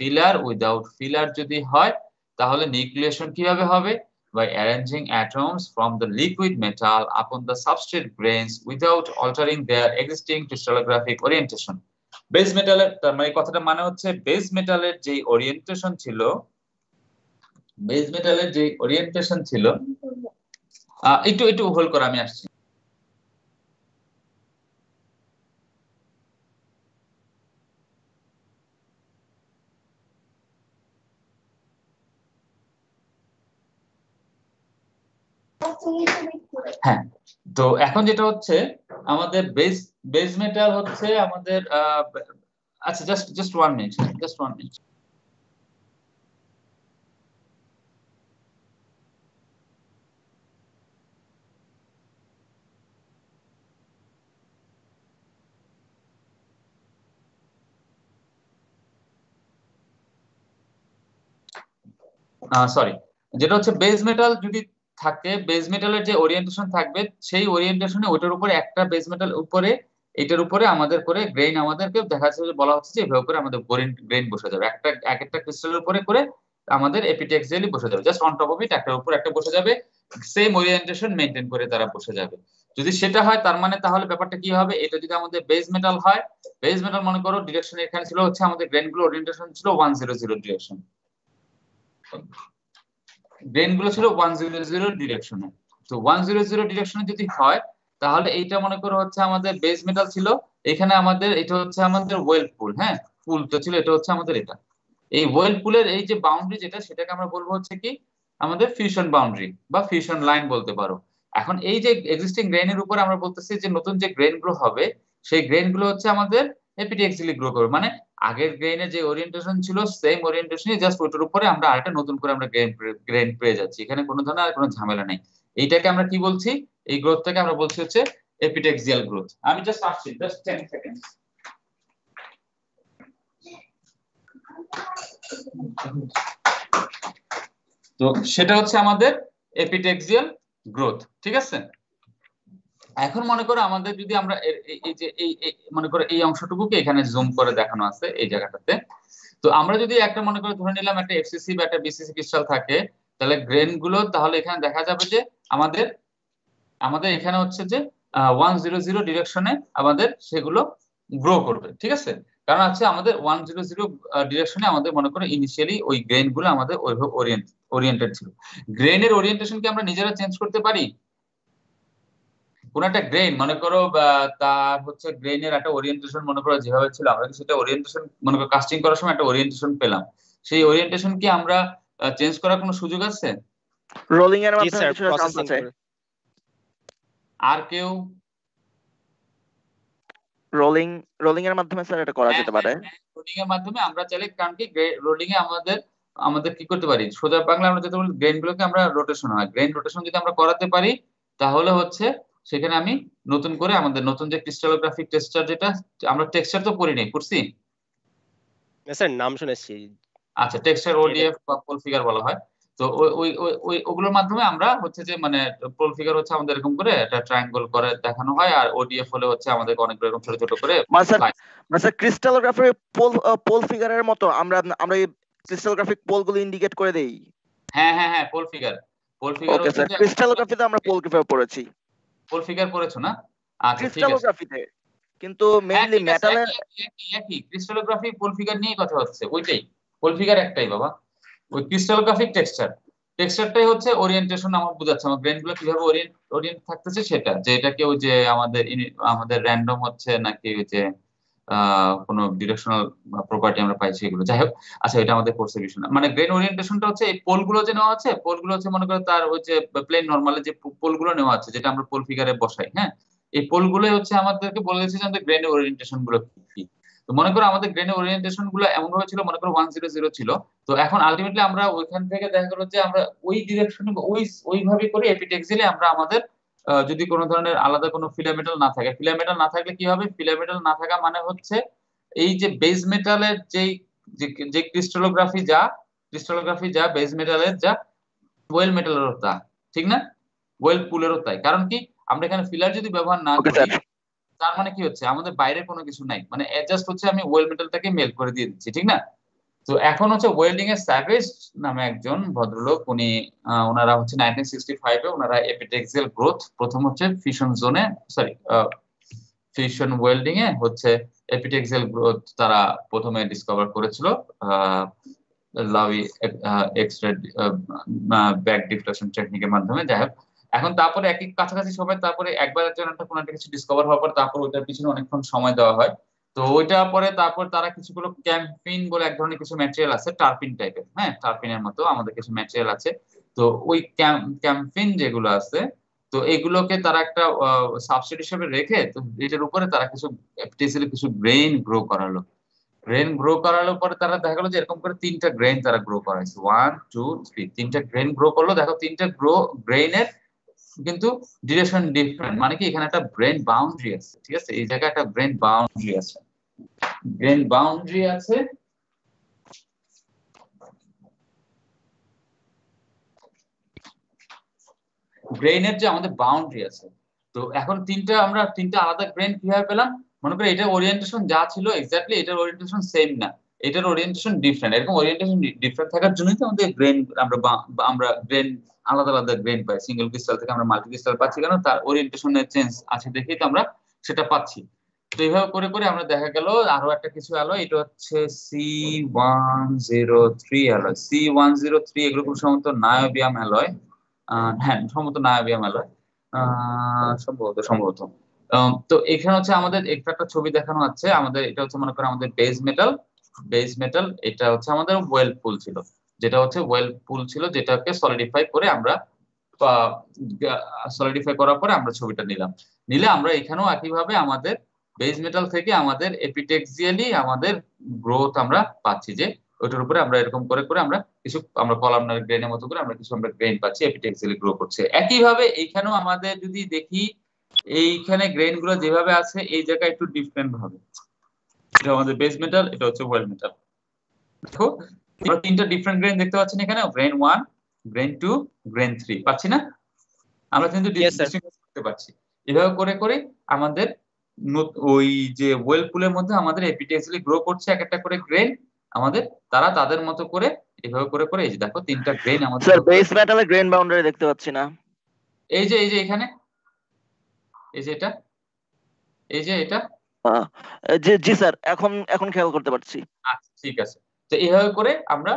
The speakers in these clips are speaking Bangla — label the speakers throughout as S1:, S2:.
S1: ফিলার উইদাউট ফিলার যদি হয় তাহলে নিউক্লিয়েশন কিভাবে হবে? By arranging atoms from the liquid metal upon the substrate grains without altering their existing crystallographic orientation. Base মেটালের মানে কথাটা মানে হচ্ছে বেস মেটালের যে ওরিয়েন্টেশন ছিল, বেস মেটালের যে ওরিয়েন্টেশন ছিল, একটু একটু হোল্ড করে আমি আসছি। হ্যাঁ, তো এখন যেটা হচ্ছে আমাদের বেস বেস মেটাল হচ্ছে আমাদের আচ্ছা just just 1 minute, just 1 minute. Sorry, যেটা হচ্ছে বেস মেটাল যদি থাকে, বেস মেটালের যে ওরিয়েন্টেশন থাকবে সেই ওরিয়েন্টেশনে ওটার উপরে একটা বেস মেটাল উপরে, এটার উপরে আমাদের করে গ্রেইন, আমাদেরকে দেখা যাচ্ছে যে বলা হচ্ছে যে এভাবে করে আমাদের গ্রেইন বসে যাবে, একটা এক একটা ক্রিস্টালের উপরে করে আমাদের এপিটেক্সিয়ালি বসে যাবে, just on top of it একটার উপর একটা বসে যাবে, সেম ওরিয়েন্টেশন মেনটেন করে তারা বসে যাবে। যদি সেটা হয় তার মানে তাহলে ব্যাপারটা কি হবে, এটা যদি আমাদের বেস মেটাল হয়, বেস মেটাল মনে করো ডিরেকশন এখানে ছিল হচ্ছে আমাদের গ্রেইনগুলো ওরিয়েন্টেশন ছিল 100 ডিরেকশন, গ্রেন গুলো ছিল 100 ডিরেকশনে। তো 100 ডিরেকশনে যদি হয় তাহলে এইটা মনে করো হচ্ছে আমাদের বেস মেটাল ছিল, এখানে আমাদের এটা হচ্ছে আমাদের ওয়েল পুল, হ্যাঁ পুলটা ছিল, এটা হচ্ছে আমাদের এটা, এই ওয়েল পুলের এই যে বাউন্ডারি যেটা সেটাকে আমরা বলবো হচ্ছে কি আমাদের ফিউশন বাউন্ডারি বা ফিউশন লাইন বলতে পারো। এখন এই যে এক্সিস্টিং গ্রেনের উপর আমরা বলতেছি যে নতুন যে গ্রেন গুলো হবে সেই গ্রেন গুলো হচ্ছে আমাদের এপিটেক্সিয়ালি গ্রো করবে, মানে আগের গ্রেনের যে ওরিয়েন্টেশন ছিল সেম ওরিয়েন্টেশনই, জাস্ট ওটার উপরে আমরা আরেকটা নতুন করে আমরা গ্রেন পেয়ে যাচ্ছি, এখানে কোনো ধরনের আর কোনো ঝামেলা নেই। এইটাকে আমরা কি বলছি, এই গ্রোথটাকে আমরা বলছি হচ্ছে এপিটেক্সিয়াল গ্রোথ। আমি জাস্ট আসছি, জাস্ট 10 সেকেন্ড। তো সেটা হচ্ছে আমাদের এপিটেক্সিয়াল গ্রোথ, ঠিক আছে। এখন মনে করো আমাদের যদি আমরা এই যে মনে করো এই অংশটুকুকে এখানে জুম করে দেখানো আছে এই জায়গাটাতে, তো আমরা যদি একটা মনে করে ধরে নিলাম একটা এফসিসি বা একটা বিসিসি ক্রিস্টাল থাকে, তাহলে গ্রেন গুলো তাহলে এখানে দেখা যাবে যে আমাদের আমাদের এখানে হচ্ছে যে 100 ডিরেকশনে আমাদের সেগুলো গ্রো করবে, ঠিক আছে। কারণ হচ্ছে আমাদের 100 ডিরেকশনে আমাদের মনে করো ইনিশিয়ালি ওই গ্রেন গুলো আমাদের ওইভাবে ওরিয়েন্টেড ছিল। গ্রেনের ওরিয়েন্টেশন কি আমরা নিজেরা চেঞ্জ করতে পারি? কোন একটা গ্রেন মনে করো তার হচ্ছে গ্রেনের একটা ওরিয়েন্টেশন মনে করো যেভাবে ছিল, আমরা কি সেটা ওরিয়েন্টেশন মনে করো কাস্টিং করার সময় একটা ওরিয়েন্টেশন পেলাম, সেই ওরিয়েন্টেশন কি আমরা চেঞ্জ করার কোনো সুযোগ আছে?
S2: রোলিং এর মাধ্যমে কিছুটা চান্স আছে।
S1: আর কেউ?
S2: রোলিং এর মাধ্যমে স্যার এটা করা যেতে পারে।
S1: রোলিং এর মাধ্যমে আমরা চাইলে, কারণ কি রোলিং এ আমাদের আমাদের কি করতে পারি, সোজা বাংলা আমরা যেটা বলি গ্রেন গুলোকে আমরা রোটেশন হয়, গ্রেন রোটেশন যদি আমরা করাতে পারি তাহলে হচ্ছে সেখানে আমি নতুন করে আমাদের নতুন যে ক্রিস্টালোগ্রাফিক টেক্সচার, যেটা আমরা টেক্সচার তো পড়ি নাই, পড়ছি
S3: স্যার নাম শুনেছি।
S1: আচ্ছা, টেক্সচার ওডিএফ বা পোল ফিগার বলা হয়। তো ওই ওই ওই ওগুলোর মাধ্যমে আমরা হচ্ছে যে মানে পোল ফিগার হচ্ছে আমাদের এরকম করে একটা ট্রায়াঙ্গল করে দেখানো হয়, আর ওডিএফ হলে হচ্ছে আমাদের অনেক রকম ছোট ছোট করে
S2: মানে ক্রিস্টালোগ্রাফির পোল ফিগারের মতো আমরা আমরা এই ক্রিস্টালোগ্রাফিক পোল গুলো ইন্ডিকেট করে দেই।
S1: হ্যাঁ হ্যাঁ হ্যাঁ, পোল ফিগার
S2: ওকে স্যার, ক্রিস্টালোগ্রাফিতে আমরা পোল ফিগার পড়েছি।
S1: পোল ফিগার পড়েছো না? আচ্ছা ঠিক আছে।
S2: ক্রিস্টালোগ্রাফিতে কিন্তু মেইনলি মেটালের
S1: একই ক্রিস্টালোগ্রাফি পোল ফিগার নিয়ে কথা হচ্ছে, ওইটাই পোল ফিগার একটাই বাবা, ওই ক্রিস্টালোগ্রাফিক টেক্সচারটাই হচ্ছে ওরিয়েন্টেশন আমার বোঝাচ্ছে, আমার গ্রেন গুলো কিভাবে ওরিয়েন্ট থাকতেছে সেটা, যে এটা কেউ যে আমাদের আমাদের র্যান্ডম হচ্ছে নাকি যে কোনো ডিরেকশনাল প্রপার্টি আমরা পাইছি এগুলো, যাই হোক। আচ্ছা, এটা আমাদের কোর্সের বিষয় না, মানে গ্রেন ওরিয়েন্টেশনটা হচ্ছে এই পোল গুলো যে নেওয়া আছে, পোল গুলো হচ্ছে মনে করো তার ওই যে প্লেন নরমালে যে পোল গুলো নেওয়া আছে যেটা আমরা পোল ফিগারে বসাই, হ্যাঁ এই পোল গুলোই হচ্ছে আমাদেরকে বলে দিচ্ছে যে আমাদের গ্রেন ওরিয়েন্টেশন গুলো কি। তো মনে করো আমাদের গ্রেনের ওরিয়েন্টেশন গুলো এমন ভাবে ছিল, মনে করো 100 ছিল, তো এখন আলটিমেটলি আমরা ওইখান থেকে দেখা গেলো যে আমরা ওই ডিরেকশনে ওইভাবে করে এপিটেক্সিয়ালি আমরা আমাদের যদি কোনো ধরনের আলাদা কোনো ফিলামেন্টাল না থাকে, ফিলামেন্টাল না থাকলে কি হবে, ফিলামেন্টাল না থাকা মানে হচ্ছে এই যে বেস মেটালের যে ক্রিস্টালোগ্রাফি যা বেস মেটালের যা ওয়েল মেটালেরও তা, ঠিক না? ওয়েল পুলেরও তাই। কারণ কি আমরা এখানে ফিলার যদি ব্যবহার না করি তার মানে কি হচ্ছে আমাদের বাইরে কোনো কিছু নাই, মানে অ্যাডজাস্ট হচ্ছে আমি ওয়েল মেটালটাকে মেল্ট করে দিয়ে দিচ্ছি, ঠিক না? তো এখন হচ্ছে ওয়েল্ডিং এর স্যাভেজ নামে একজন ভদ্রলোক, উনি ওনারা হচ্ছে 1965 এ ওনারা এপিটেক্সিয়াল গ্রোথ প্রথম হচ্ছে ফিশন জোনে, সরি ফিশন ওয়েল্ডিং এ হচ্ছে এপিটেক্সিয়াল গ্রোথ তারা প্রথমে ডিসকভার করেছিল লাউই এক্সরে ব্যাক ডিফ্লেকশন টেকনিকের মাধ্যমে। যাই হোক, এখন তারপরে একই কাছাকাছি সময় তারপরে একবারের জন্য একটা কোনো একটা কিছু ডিসকভার হওয়ার পর তারপর ওইটার পিছনে অনেকক্ষণ সময় দেওয়া হয়। তো ওইটা পরে তারপর তারা কিছুগুলো ক্যাম্পিন বলে এক ধরনের কিছু ম্যাটেরিয়াল আছে টার্পিন টাইপের, হ্যাঁ টার্পিনের মতো আমাদের কিছু ম্যাটেরিয়াল আছে। তো ওই ক্যাম্পিন যেগুলো আছে, তো এগুলোকে তারা একটা সাবস্ট্রেট হিসেবে রেখে তো এটার উপরে তারা কিছু গ্রেইন গ্রো করালো। গ্রেন গ্রো করানোর পরে তারা দেখা গেলো যে এরকম করে 3টা গ্রেন তারা গ্রো করাইছে, 1 2 3, 3টা গ্রেন গ্রো করলো। দেখো 3টা গ্রেনের কিন্তু ডিউরেশন ডিফারেন্ট, মানে কি এখানে একটা ব্রেন বাউন্ডারি আছে, ঠিক আছে, এই জায়গায় একটা ব্রেন বাউন্ডারি আছে, ব্রেন বাউন্ডারি আছে। গ্রেইনের যে আমাদের বাউন্ডারি আছে, তো এখন আমরা তিনটা আলাদা গ্রেন কিভাবে পেলাম? মনে করি এটার ওরিয়েন্টেশন যা ছিল এক্স্যাক্টলি এটার ওরিয়েন্টেশন সেম না, এটার ওরিয়েন্টেশন ডিফারেন্ট। এরকম ওরিয়েন্টেশন ডিফারেন্ট থাকার জন্যই তো আমাদের গ্রেন আমরা গ্রেন আলাদা আলাদা গ্রেন পাই। সিঙ্গেল ক্রিস্টাল থেকে আমরা মাল্টি ক্রিস্টাল পাচ্ছি কেন? তার ওরিয়েন্টেশনের চেঞ্জ আছে দেখেই তো আমরা সেটা পাচ্ছি। তো এইভাবে করে করে আমরা দেখা গেল আরো একটা কিছু অ্যালয়, এটা হচ্ছে C103 অ্যালয়। C103 এগুলো খুব সম্ভবত নায়োবিয়াম অ্যালয়, হ্যাঁ সম্ভবত নায়োবিয়াম অ্যালয়, সম্ভবত। তো এখানে হচ্ছে আমাদের একটা ছবি দেখানো আছে আমাদের, এটা হচ্ছে মনে করেন আমাদের বেস মেটাল, এটা হচ্ছে আমাদের ওয়েল পুল ছিল, যেটাকে সলিডিফাই করে আমরা সলিডিফাই করার পরে আমরা ছবিটা নিলে আমরা এখানেও একইভাবে আমাদের বেস মেটাল থেকে আমাদের এপিটেক্সিয়ালি আমাদের গ্রোথ আমরা পাচ্ছি, যে ওইটার উপরে আমরা এরকম করে করে আমরা কলামনার গ্রেনের মতো করে আমরা গ্রেন পাচ্ছি, এপিটেক্সিয়ালি গ্রো করছে। একইভাবে এইখানেও আমাদের যদি দেখি এইখানে গ্রেন গুলো যেভাবে আছে এই জায়গায় একটু ডিফারেন্ট ভাবে, এটা আমাদের বেস মেটাল, এটা হচ্ছে ওয়েল মেটাল। দেখো আমরা 3টা ডিফারেন্ট গ্রেন দেখতে পাচ্ছি না এখানে, গ্রেন 1 গ্রেন 2 গ্রেন 3 পাচ্ছি না? আমরা কিন্তু ডিস্টিংগুইশ করতে পারছি। এভাবে করে করে আমাদের ওই যে ওয়েল পুলের মধ্যে আমাদের এপিটেক্সিয়ালি গ্রো করছে এক একটা করে গ্রেন আমাদের, তারা তাদের মতো করে এভাবে করে করে এই যে দেখো 3টা গ্রেন আমাদের।
S2: স্যার বেস মেটালের গ্রেন বাউন্ডারি দেখতে পাচ্ছি না।
S1: এই যে এখানে এই যে এটা
S2: জি স্যার, এখন খেয়াল করতে পারছি।
S1: আচ্ছা ঠিক আছে। তো এইভাবে করে আমরা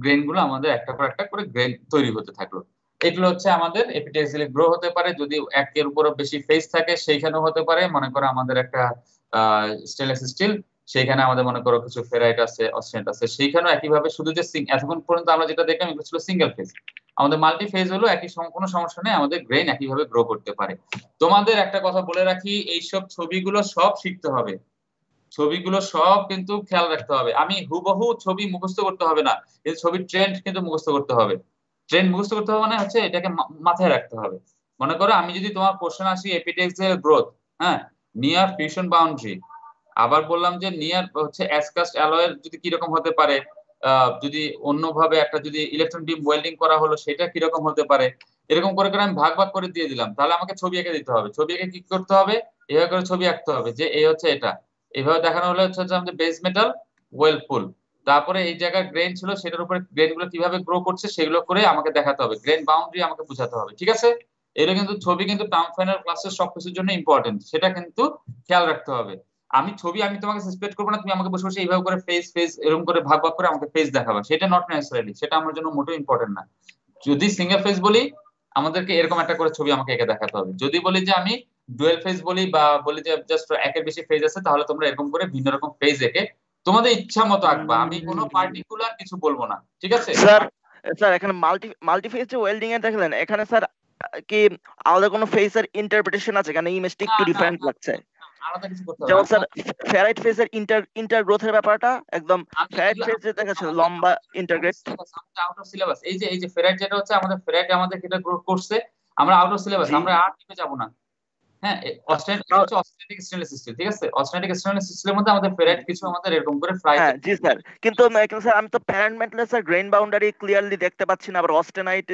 S1: গ্রেন গুলো আমাদের একটা পর একটা করে গ্রেন তৈরি হতে থাকলো। এগুলো হচ্ছে আমাদের এপিটেক্সিয়ালি গ্রো হতে পারে, যদি একের উপরও বেশি ফেজ থাকে সেইখানেও হতে পারে। মনে করো আমাদের একটা স্টেনলেস স্টিল, সেইখানে আমাদের মনে করো কিছু ফেরাইট আছে, অস্টেনাইট আছে, সেইখানেও একইভাবে, শুধু যে এতক্ষণ পর্যন্ত আমরা যেটা দেখলাম এগুলো ছিল সিঙ্গেল ফেজ। আমাদের মাল্টি ফেজ হলো একই কোনো সমস্যা নেই, আমাদের গ্রেন একইভাবে গ্রো করতে পারে। তোমাদের একটা কথা বলে রাখি, এইসব ছবিগুলো সব শিখতে হবে, ছবিগুলো সব কিন্তু খেয়াল রাখতে হবে। আমি হুবহু ছবি মুখস্থ করতে হবে না, কিন্তু ছবির ট্রেন্ড কিন্তু মুখস্থ করতে হবে। ট্রেন্ড মুখস্থ করতে হবে মানে হচ্ছে এটাকে মাথায় রাখতে হবে। মনে করো আমি যদি তোমার কোশ্চেন আসি এপিটেক্সিয়াল গ্রোথ, হ্যাঁ নিয়ার ফিউশন বাউন্ডারি, আবার বললাম যে নিয়ার হচ্ছে অ্যাসকাস্ট অ্যালয়ের যদি কিরকম হতে পারে, যদি অন্যভাবে একটা যদি ইলেকট্রন বিম ওয়েল্ডিং করা হলো সেটা কিরকম হতে পারে, এরকম করে করে আমি ভাগ ভাগ করে দিয়ে দিলাম। তাহলে আমাকে ছবি এঁকে দিতে হবে, ছবি এঁকে কি করতে হবে, এভাবে করে ছবি আঁকতে হবে যে এই হচ্ছে এটা, এভাবে দেখানো হলে হচ্ছে আমাদের বেস মেটাল ওয়েল পুল, তারপরে এই জায়গায় গ্রেন ছিল সেটার উপরে গ্রেন গুলো কিভাবে গ্রো করছে সেগুলো করে আমাকে দেখাতে হবে, গ্রেন বাউন্ডারি আমাকে বোঝাতে হবে, ঠিক আছে? এটা কিন্তু ছবি কিন্তু টার্ম ফাইনাল ক্লাসের সবকিছুর জন্য ইম্পর্টেন্ট, সেটা কিন্তু খেয়াল রাখতে হবে। আমি তোমাকে সাসপেক্ট করবো না, তুমি আমাকে বসে বসে এইভাবে করে ফেজ এরকম করে ভাগ ভাগ করে আমাকে ফেজ দেখাবে, সেটা নট নেসেসারি, সেটা আমার জন্য মোটেও ইম্পর্টেন্ট না। যদি সিঙ্গেল ফেজ বলি আমাদেরকে এরকম একটা করে ছবি আমাকে এঁকে দেখাতে হবে, যদি বলি যে আমি ডুয়েল ফেজ বলি বা বলি যে জাস্ট একের বেশি ফেজ আছে, তাহলে তোমরা এরকম করে ভিন্ন রকম ফেজ এঁকে তোমাদের ইচ্ছা মতো আঁকবা, আমি কোনো পার্টিকুলার কিছু বলবো না, ঠিক আছে?
S2: স্যার এখানে মাল্টি ফেজ যে ওয়েল্ডিং এর দেখলেন, এখানে স্যার কি আলাদা কোনো ফেজের ইন্টারপ্রিটেশন আছে? এখানে ইমেজটা একটু ডিফারেন্ট লাগছে।
S1: আলাদা কিছু করতে হবে
S2: যেমন
S1: না।
S2: স্যার ফেরাইট ফেজের ইন্টার গ্রোথের ব্যাপারটা একদম ফেরাইট ফেজ যে দেখাচ্ছে লম্বা ইন্টারগ্রেট
S1: আউট অফ সিলেবাস। এই যে ফেরাইট যেটা হচ্ছে আমাদের যেটা গ্রোথ করছে, আমরা আউট অফ সিলেবাস, আমরা আর টিপে যাব না। হ্যাঁ অস্টেনিক স্টেনলেস স্টিল, ঠিক আছে, অস্টেনিক স্টেনলেস স্টিলের মধ্যে আমাদের ফেরাইট কিছু আমাদের এরকম করে ফ্রাই।
S2: হ্যাঁ জি স্যার, কিন্তু স্যার আমি তো প্যারেন্ট মেটালে স্যার গ্রেন বাউন্ডারি ক্লিয়ারলি দেখতে পাচ্ছি না, আবার অস্টেনাইট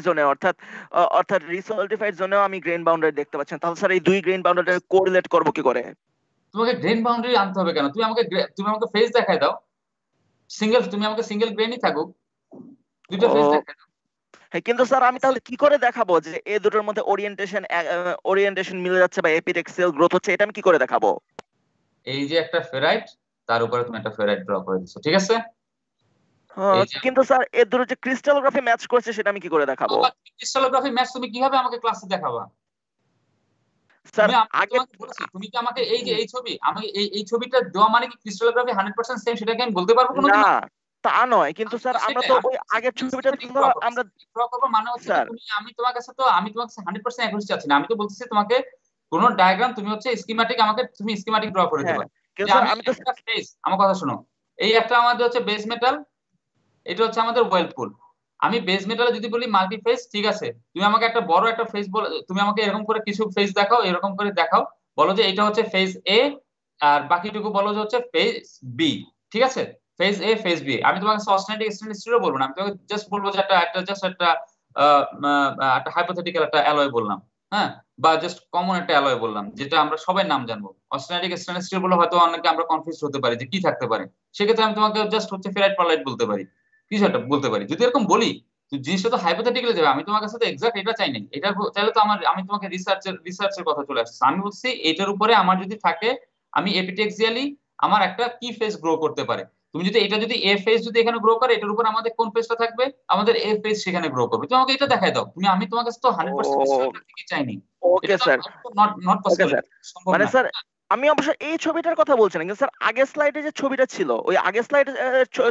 S2: জোনে অর্থাৎ রিসলটিফাইড জোনেও আমি গ্রেন বাউন্ডারি দেখতে পাচ্ছি না। তাহলে স্যার এই দুই গ্রেন বাউন্ডারি কোরিলেট করব কি করে?
S1: তোমাকে গ্রেন বাউন্ডারি আনতে হবে কেন? তুমি আমাকে ফেজ দেখায় দাও, সিঙ্গেল, তুমি আমাকে সিঙ্গেল গ্রেনই থাকুক, দুটো
S2: ও
S1: ফেজ দেখা দাও।
S2: হ্যাঁ, কিন্তু স্যার আমি তাহলে কি করে দেখাবো যে এই দুটোর মধ্যে ওরিয়েন্টেশন মিলে যাচ্ছে বা এপিটেক্সিয়াল গ্রোথ হচ্ছে, এটা আমি কি করে দেখাবো?
S1: এই যে একটা ফেরাইট, তার উপরে তুমি একটা ফেরাইট ড্র করে দিচ্ছ, ঠিক আছে? এই যে
S2: কিন্তু স্যার এর দুটো যে ক্রিস্টালোগ্রাফি ম্যাচ করছে সেটা আমি কি করে দেখাবো?
S1: ক্রিস্টালোগ্রাফি ম্যাচ তুমি কিভাবে আমাকে ক্লাসে দেখাবা?
S2: স্যার
S1: আমি
S2: আগে
S1: তোমাকে বলেছি, তুমি কি আমাকে এই যে এই ছবি, আমাকে এই ছবিটা দেওয়া মানে কি ক্রিস্টালোগ্রাফি 100% সেম সেটাকে আমি বলতে পারবো কোনোদিন?
S2: না, তা নয়, কিন্তু স্যার আমরা তো ওই আগের ছবিটা তো আমরা
S1: ড্র করবো মানে হচ্ছে যে
S2: স্যার
S1: তুমি, আমি তোমার কাছে 100% অ্যাকুরেসি চাচ্ছি না, আমি তো বলতেছি তোমাকে কোন ডায়াগ্রাম তুমি হচ্ছে স্কিমাটিক, আমাকে তুমি স্কিমাটিক ড্র করে
S2: হ্যাঁ,
S1: দেবা।
S2: কিন্তু
S1: যে
S2: স্যার
S1: আমি
S2: আমি তো
S1: একটা ফেজ, আমার কথা শোনো, এই একটা আমাদের হচ্ছে বেস মেটাল, এটা হচ্ছে আমাদের ওয়েলপুল। আমি বেস মেটালে যদি বলি মাল্টি ফেজ, ঠিক আছে, তুমি আমাকে একটা বড় একটা ফেজ বলো, তুমি আমাকে এরকম করে কিছু ফেজ দেখাও, এরকম করে দেখাও, বলো যে এটা হচ্ছে ফেজ এ, আর বাকিটুকু বলো যে হচ্ছে ফেজ বি, ঠিক আছে? ফেজ এ ফেজ বি, আমি তোমাকে অস্টেন্টিক এক্সটেন্ডেড বলবো না, আমি তোমাকে জাস্ট বলবো যে একটা হাইপোথেটিক্যাল একটা অ্যালয় বললাম, হ্যাঁ, বা জাস্ট কমন একটা অ্যালয় বললাম যেটা আমরা সবাই নাম জানবো। অস্টেন্টিক এক্সটেন্ডেড বলে হয়তো অনেকে আমরা কনফিউজ হতে পারি যে কি থাকতে পারে, সেক্ষেত্রে আমি তোমাকে জাস্ট হচ্ছে ফেরাইট পারলাইট বলতে পারি, কিছু একটা বলতে পারি। যদি এরকম বলি তো জিনিসটা তো হাইপোথেটিক্যালি যাবে, আমি তোমার কাছে তো এক্সাক্ট এটা চাই নাই, এটা চাইলে তো আমি তোমাকে রিসার্চের কথা চলে আসছে। আমি বলছি এটার উপরে আমার যদি থাকে, আমি এপিটেক্সিয়ালি আমার একটা কি ফেজ গ্রো করতে পারে, তুমি যদি এটা যদি এ ফেজ যদি এখানে গ্রো করে, এটার উপর আমাদের কোন ফেজটা থাকবে, আমাদের এ ফেজ সেখানে গ্রো করবে, তুমি আমাকে এটা দেখাই দাও। আমি তোমার কাছে তো 100%
S2: ও
S1: কি চাইনি,
S2: ওকে
S1: এটা তো
S2: sir,
S1: not not
S2: okay
S1: possible,
S2: sir,
S1: সম্ভব
S2: মানে
S1: না।
S2: স্যার আমি অবশ্য এই ছবিটার কথা বলছি না, কিন্তু স্যার আগের স্লাইডে যে ছবিটা ছিল ওই আগের স্লাইডে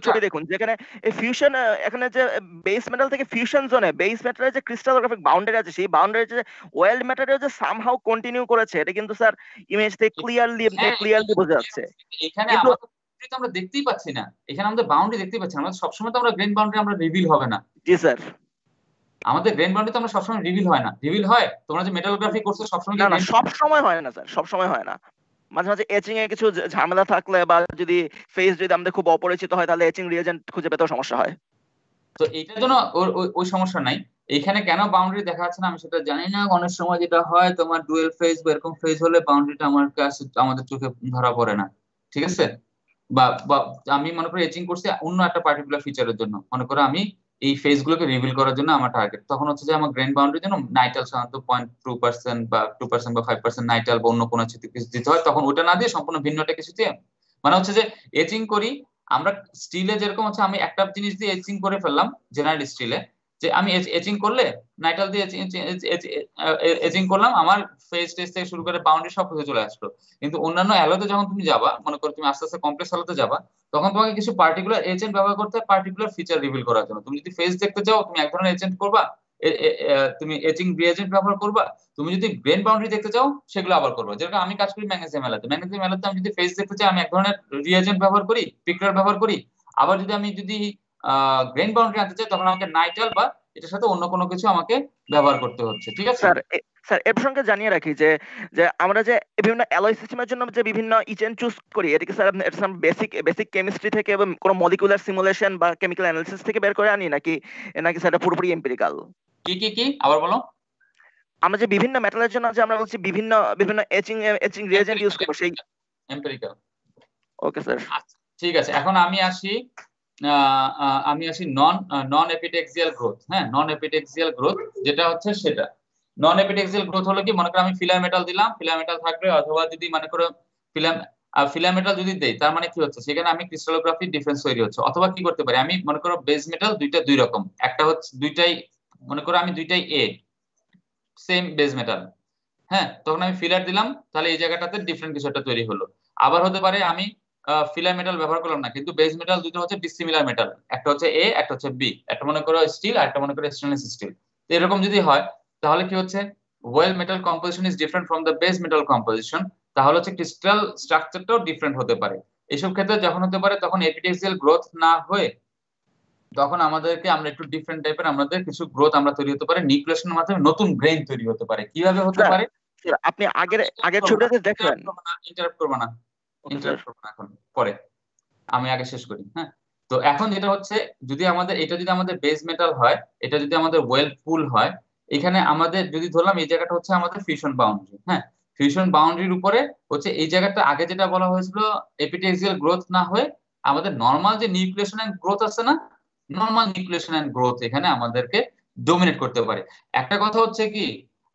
S2: ছবি দেখুন যেখানে এই ফিউশন, এখানে যে বেস মেটাল থেকে ফিউশন জোনে বেস মেটালের যে ক্রিস্টালোগ্রাফিক বাউন্ডারি আছে সেই বাউন্ডারি যে ওয়েল্ড ম্যাটারে যে সামহাউ কন্টিনিউ করেছে, এটা কিন্তু স্যার ইমেজ থেকে ক্লিয়ারলি
S1: হ্যাঁ,
S2: ক্লিয়ারলি বোঝা যাচ্ছে।
S1: এখানে
S2: কিন্তু
S1: আমাদের boundary তো আমরা দেখতেই পাচ্ছি না, এখানে আমাদের বাউন্ডারি দেখতেই পাচ্ছি না, আমরা সবসময় তো আমরা গ্রেন বাউন্ডারি আমরা রিভিল হবে না,
S2: জি স্যার,
S1: আমাদের গ্রেন বাউন্ডারি তো আমরা সবসময় রিভিল হয় না, রিভিল হয়? তোমরা যে মেটালোগ্রাফি করছো সবসময় কি
S2: না না
S1: গ্রেন?
S2: সব সময় হয় না স্যার, সব সময় হয় না। মাঝে মাঝে এচিং এ কিছু ঝামেলা থাকলে বা যদি ফেস যদি আমাদের খুব অপরিচিত হয় তাহলে এচিং রিএজেন্ট খুঁজে পেতেও সমস্যা হয়।
S1: তো এইটার জন্য ওই সমস্যা নাই। এইখানে কেন বাউন্ডারি দেখা যাচ্ছে না আমি সেটা জানি না, অনেক সময় যেটা হয় তোমার ডুয়েল ফেজ বা এরকম ফেজ হলে বাউন্ডারিটা আমার কাছে আমাদের চোখে ধরা পড়ে না, ঠিক আছে? বা বা আমি মনে করি এচিং করছি অন্য একটা পার্টিকুলার ফিচারের জন্য, মনে করো আমি এই ফেজ গুলোকে রিভিল করার জন্য আমার টার্গেট, তখন হচ্ছে যে আমার গ্রেন বাউন্ডারির জন্য নাইটাল সাধারণত 0.2% বা 2% বা 5% নাইটাল বা অন্য কোনো কিছু দিতে হয়, তখন ওটা না দিয়ে সম্পূর্ণ ভিন্ন একটা কিছু দিয়ে, মানে হচ্ছে যে এচিং করি আমরা স্টিলে যেরকম হচ্ছে আমি একটা জিনিস দিয়ে এচিং করে ফেললাম জেনারেল স্টিলে, যে আমি এচিং করলে নাইটাল দিয়ে এচিং করলাম, আমার ফেজ টেজ থেকে শুরু করে বাউন্ডারি সব কিছু চলে আসলো। কিন্তু অন্যান্য অ্যালোতে যখন তুমি যাবা, মনে করো তুমি আস্তে আস্তে কমপ্লেক্স অ্যালোতে যাবা, তখন তোমাকে কিছু পার্টিকুলার এজেন্ট ব্যবহার করতে হয় পার্টিকুলার ফিচার রিভিল করার জন্য। তুমি যদি ফেজ দেখতে চাও তুমি এক ধরনের এজেন্ট করবা, তুমি এচিং রিএজেন্ট ব্যবহার করবা, তুমি যদি গ্রেন বাউন্ডারি দেখতে চাও সেগুলো আবার করবো, যেরকম আমি কাজ করি ম্যাগনেসিয়াম অ্যালোতে আমি যদি ফেজ দেখতে চাই আমি এক ধরনের রিএজেন্ট ব্যবহার করি, পিকলার ব্যবহার করি। আবার যদি গ্রেন বাউন্ডারি আনতে চাই তখন আমাকে নাইটাল বা এটার সাথে অন্য কোনো কিছু আমাকে ব্যবহার করতে হচ্ছে, ঠিক আছে?
S2: স্যার স্যার এর সঙ্গে জানিয়ে রাখি যে যে আমরা যে বিভিন্ন অ্যালয় সিস্টেমের জন্য যে বিভিন্ন ইচেন চুজ করি, এটা কি স্যার বেসিক বেসিক কেমিস্ট্রি থেকে এবং কোনো মলিকুলার সিমুলেশন বা কেমিক্যাল অ্যানালিসিস থেকে বের করে আনি নাকি নাকি স্যার এটা পুরোপুরি এম্পিরিক্যাল?
S1: কি আবার বলো।
S2: আমরা যে বিভিন্ন মেটালের জন্য যে আমরা বলছি বিভিন্ন বিভিন্ন এচিং রিয়েজেন্ট ইউজ করবো সেই।
S1: এম্পিরিক্যাল।
S2: Okay sir.
S1: আচ্ছা, ঠিক আছে, এখন আমি আসি নন নন এপিটেক্সিয়াল গ্রোথ। হ্যাঁ, নন এপিটেক্সিয়াল গ্রোথ যেটা হচ্ছে সেটা, নন এপিটেক্সিয়াল গ্রোথ হলো কি, মনে করো আমি ফিলার মেটাল দিলাম, ফিলার মেটাল থাকবে, অথবা যদি মনে করো ফিলার মেটাল যদি দেই তার মানে কি হচ্ছে সেখানে আমি ক্রিস্টালোগ্রাফি ডিফারেন্স তৈরি হচ্ছে। অথবা কি করতে পারি, আমি মনে করো বেস মেটাল দুইটা দুই রকম, একটা হচ্ছে দুইটাই, মনে করো আমি দুইটাই এ, সেম বেস মেটাল, হ্যাঁ, তখন আমি ফিলার দিলাম, তাহলে এই জায়গাটাতে ডিফারেন্ট কিছু একটা তৈরি হলো। আবার হতে পারে আমি ফিলার মেটাল ব্যবহার করলাম না, কিন্তু বেস মেটাল দুটো হচ্ছে ডিসিমিলার মেটাল, একটা হচ্ছে এ একটা হচ্ছে বি, একটা মনে করো স্টিল আর একটা মনে করো স্টেনলেস স্টিল। এরকম যদি হয় তাহলে কি হচ্ছে, well metal composition is different from the base metal composition, তাহলে হচ্ছে ক্রিস্টাল স্ট্রাকচারটাও ডিফারেন্ট হতে পারে। এইসব ক্ষেত্রে যখন হতে পারে তখন এপিটেক্সিয়াল গ্রোথ না হয়ে তখন আমাদেরকে আমরা একটু ডিফারেন্ট টাইপের আমাদের কিছু গ্রোথ আমরা তৈরি হতে পারে, নিউক্লিয়েশনের মাধ্যমে নতুন ব্রেন তৈরি হতে পারে। কিভাবে হতে
S2: স্যার
S1: পারে?
S2: আপনি আগের আগের ছবিটাতে দেখলেন।
S1: ইন্টারাপ্ট করবো না,
S2: ওকে স্যার।
S1: ইন্টারাপ্ট করবো না, এখন পরে, আমি আগে শেষ করি। হ্যাঁ, তো এখন যেটা হচ্ছে, যদি আমাদের এটা যদি আমাদের বেস মেটাল হয়, এটা যদি আমাদের ওয়েল পুল হয়, এখানে আমাদের যদি ধরলাম এই জায়গাটা হচ্ছে আমাদের ফিউশন বাউন্ডারি। হ্যাঁ, ফিউশন বাউন্ডারির উপরে হচ্ছে এই জায়গাটা আগে যেটা বলা হয়েছিল এপিটেক্সিয়াল গ্রোথ না হয়ে আমাদের নর্মাল যে নিউক্লিয়েশন এন্ড গ্রোথ আছে না, নর্মাল নিউক্লিয়েশন এন্ড গ্রোথ এখানে আমাদেরকে ডোমিনেট করতে পারে। একটা কথা হচ্ছে কি,